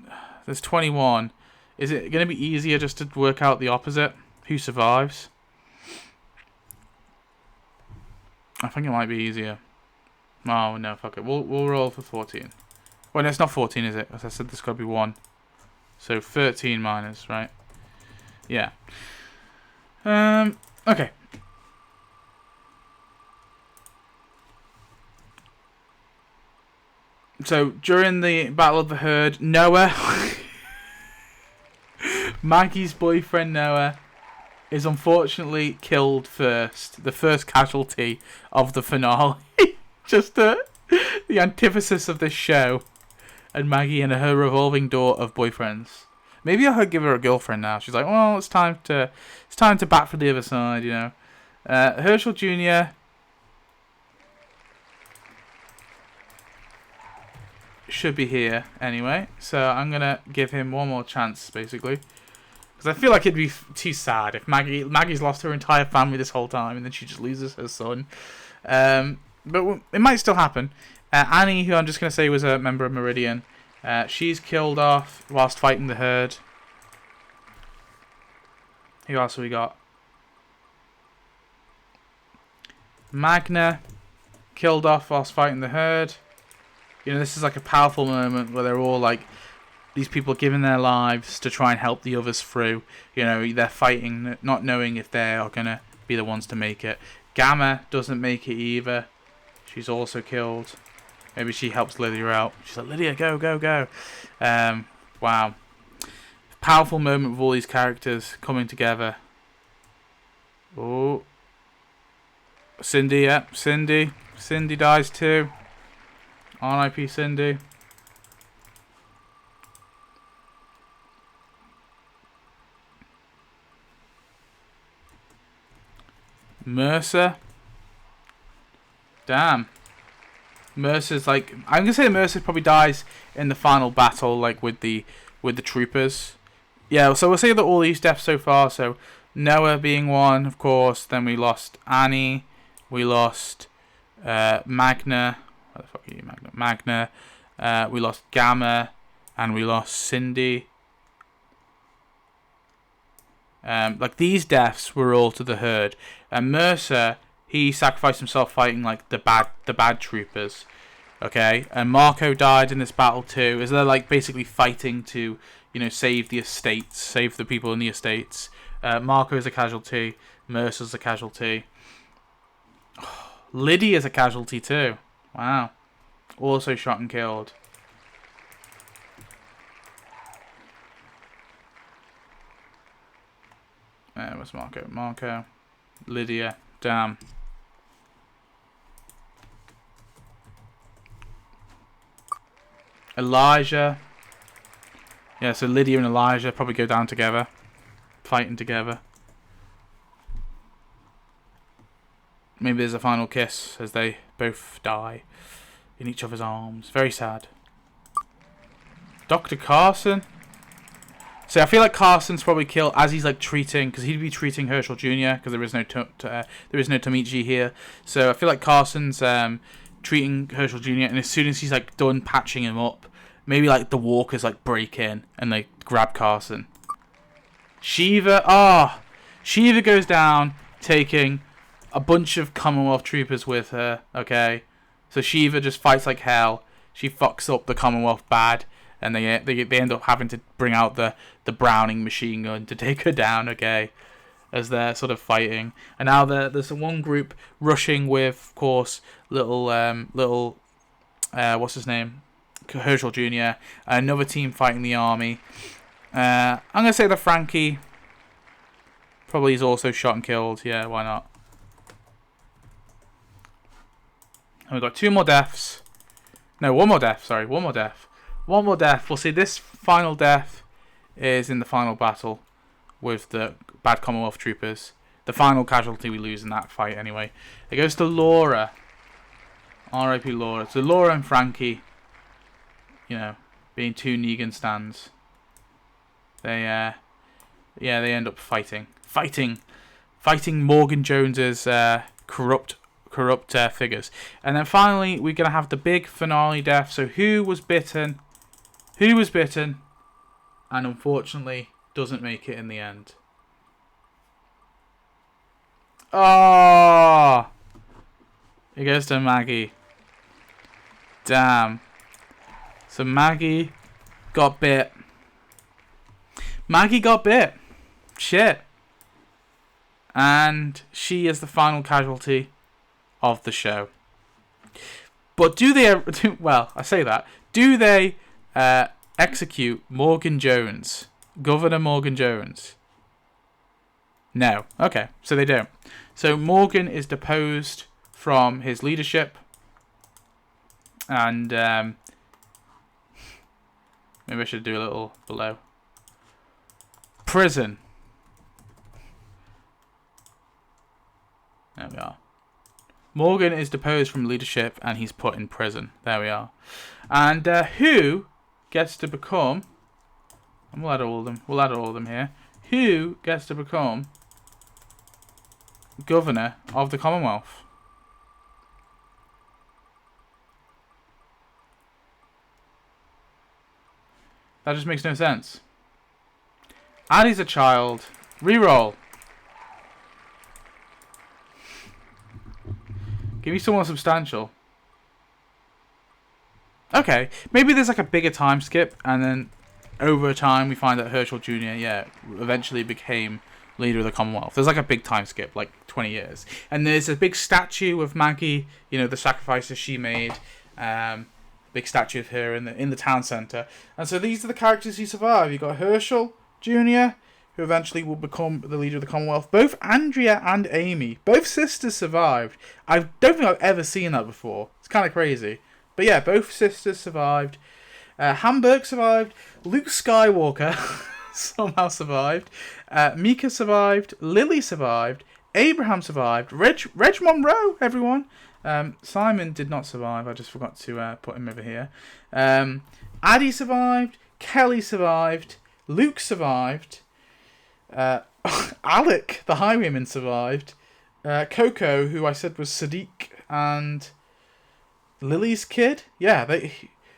There's 21. Is it going to be easier just to work out the opposite? Who survives? I think it might be easier. Oh, no, fuck it. We'll roll for 14. Well, no, it's not 14, is it? As I said, there's got to be 1. So 13 minus, right? Yeah. Okay. So, during the Battle of the Herd, Noah... Maggie's boyfriend, Noah, is unfortunately killed first. The first casualty of the finale. Just the antithesis of this show. And Maggie and her revolving door of boyfriends. Maybe I'll give her a girlfriend now. She's like, well, it's time to bat for the other side, you know. Herschel Jr. should be here anyway, so I'm gonna give him one more chance, basically, because I feel like it'd be too sad if Maggie's lost her entire family this whole time and then she just loses her son. But it might still happen. Annie, who I'm just gonna say was a member of Meridian, she's killed off whilst fighting the herd. Who else have we got? Magna, killed off whilst fighting the herd. You know, this is like a powerful moment where they're all like, these people giving their lives to try and help the others through. You know, they're fighting, not knowing if they are going to be the ones to make it. Gamma doesn't make it either. She's also killed. Maybe she helps Lydia out. She's like, Lydia, go, go, go. Wow. Powerful moment with all these characters coming together. Oh. Cindy, yeah. Cindy. Cindy dies too. R.I.P. Cindy. Mercer. Damn. Mercer's like, I'm gonna say Mercer probably dies in the final battle, like with the troopers. Yeah, so we'll say that all these deaths so far. So Noah being one, of course. Then we lost Annie. We lost Magna. What the fuck are you, Magna? Magna. We lost Gamma, and we lost Cindy. Like these deaths were all to the herd. And Mercer, he sacrificed himself fighting like the bad troopers. Okay, and Marco died in this battle too. Is they're like basically fighting to, you know, save the estates, save the people in the estates. Marco is a casualty. Mercer's a casualty. Lydia's a casualty too. Wow. Also shot and killed. Where's Marco? Marco. Lydia. Damn. Elijah. Yeah, so Lydia and Elijah probably go down together. Fighting together. Maybe there's a final kiss as they both die in each other's arms. Very sad. Dr. Carson. So I feel like Carson's probably killed as he's like treating, because he'd be treating Herschel Jr. because there is no Tomichi here. So I feel like Carson's treating Herschel Jr. and as soon as he's like done patching him up, maybe like the walkers like break in and they grab Carson. Shiva. Shiva goes down taking a bunch of Commonwealth troopers with her. Okay, so Shiva just fights like hell. She fucks up the Commonwealth bad. And they end up having to bring out the Browning machine gun to take her down, okay, as they're sort of fighting. And now there's one group rushing with, of course, little what's his name, Herschel Jr. Another team fighting the army. I'm gonna say that Frankie probably is also shot and killed. Yeah, why not? And we've got two more deaths. No, one more death. Sorry, one more death. One more death. We'll see this final death is in the final battle with the bad Commonwealth troopers. The final casualty we lose in that fight anyway. It goes to Laura. R.I.P. Laura. So Laura and Frankie, you know, being two Negan stands. They end up fighting Morgan Jones's corrupt corrupt figures. And then finally, we're going to have the big finale death. So who was bitten? Who was bitten? And unfortunately, doesn't make it in the end. Oh! It goes to Maggie. Damn. So Maggie got bit. Maggie got bit. Shit. And she is the final casualty of the show. But do they... Well, I say that. Do they execute Morgan Jones? Governor Morgan Jones? No. Okay, so they don't. So Morgan is deposed from his leadership. And maybe I should do a little below. Prison. There we are. Morgan is deposed from leadership and he's put in prison. There we are. And who gets to become... And we'll add all of them. We'll add all of them here. Who gets to become governor of the Commonwealth? That just makes no sense. Addie's a child. Reroll. Give me someone substantial. Okay, maybe there's like a bigger time skip, and then over time we find that Herschel Jr. Eventually became leader of the Commonwealth. There's like a big time skip, like 20 years, and there's a big statue of Maggie. You know, the sacrifices she made. Big statue of her in the town centre, and so these are the characters who survive. You got Herschel Jr., who eventually will become the leader of the Commonwealth. Both Andrea and Amy, both sisters, survived. I don't think I've ever seen that before. It's kind of crazy. But yeah, both sisters survived. Hamburg survived. Luke Skywalker somehow survived. Mika survived. Lily survived. Abraham survived. Reg Monroe, everyone. Simon did not survive. I just forgot to put him over here. Addie survived. Kelly survived. Luke survived. Alec, the highwayman, survived. Coco, who I said was Sadiq, and Lily's kid. Yeah,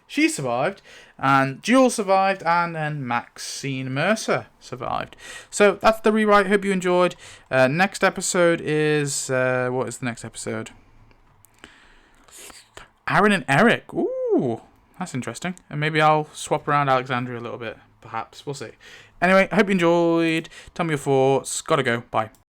she survived. And Jewel survived. And then Maxine Mercer survived. So that's the rewrite. Hope you enjoyed. Next episode is... what is the next episode? Aaron and Eric. Ooh, that's interesting. And maybe I'll swap around Alexandria a little bit. Perhaps. We'll see. Anyway, I hope you enjoyed. Tell me your thoughts. Gotta go. Bye.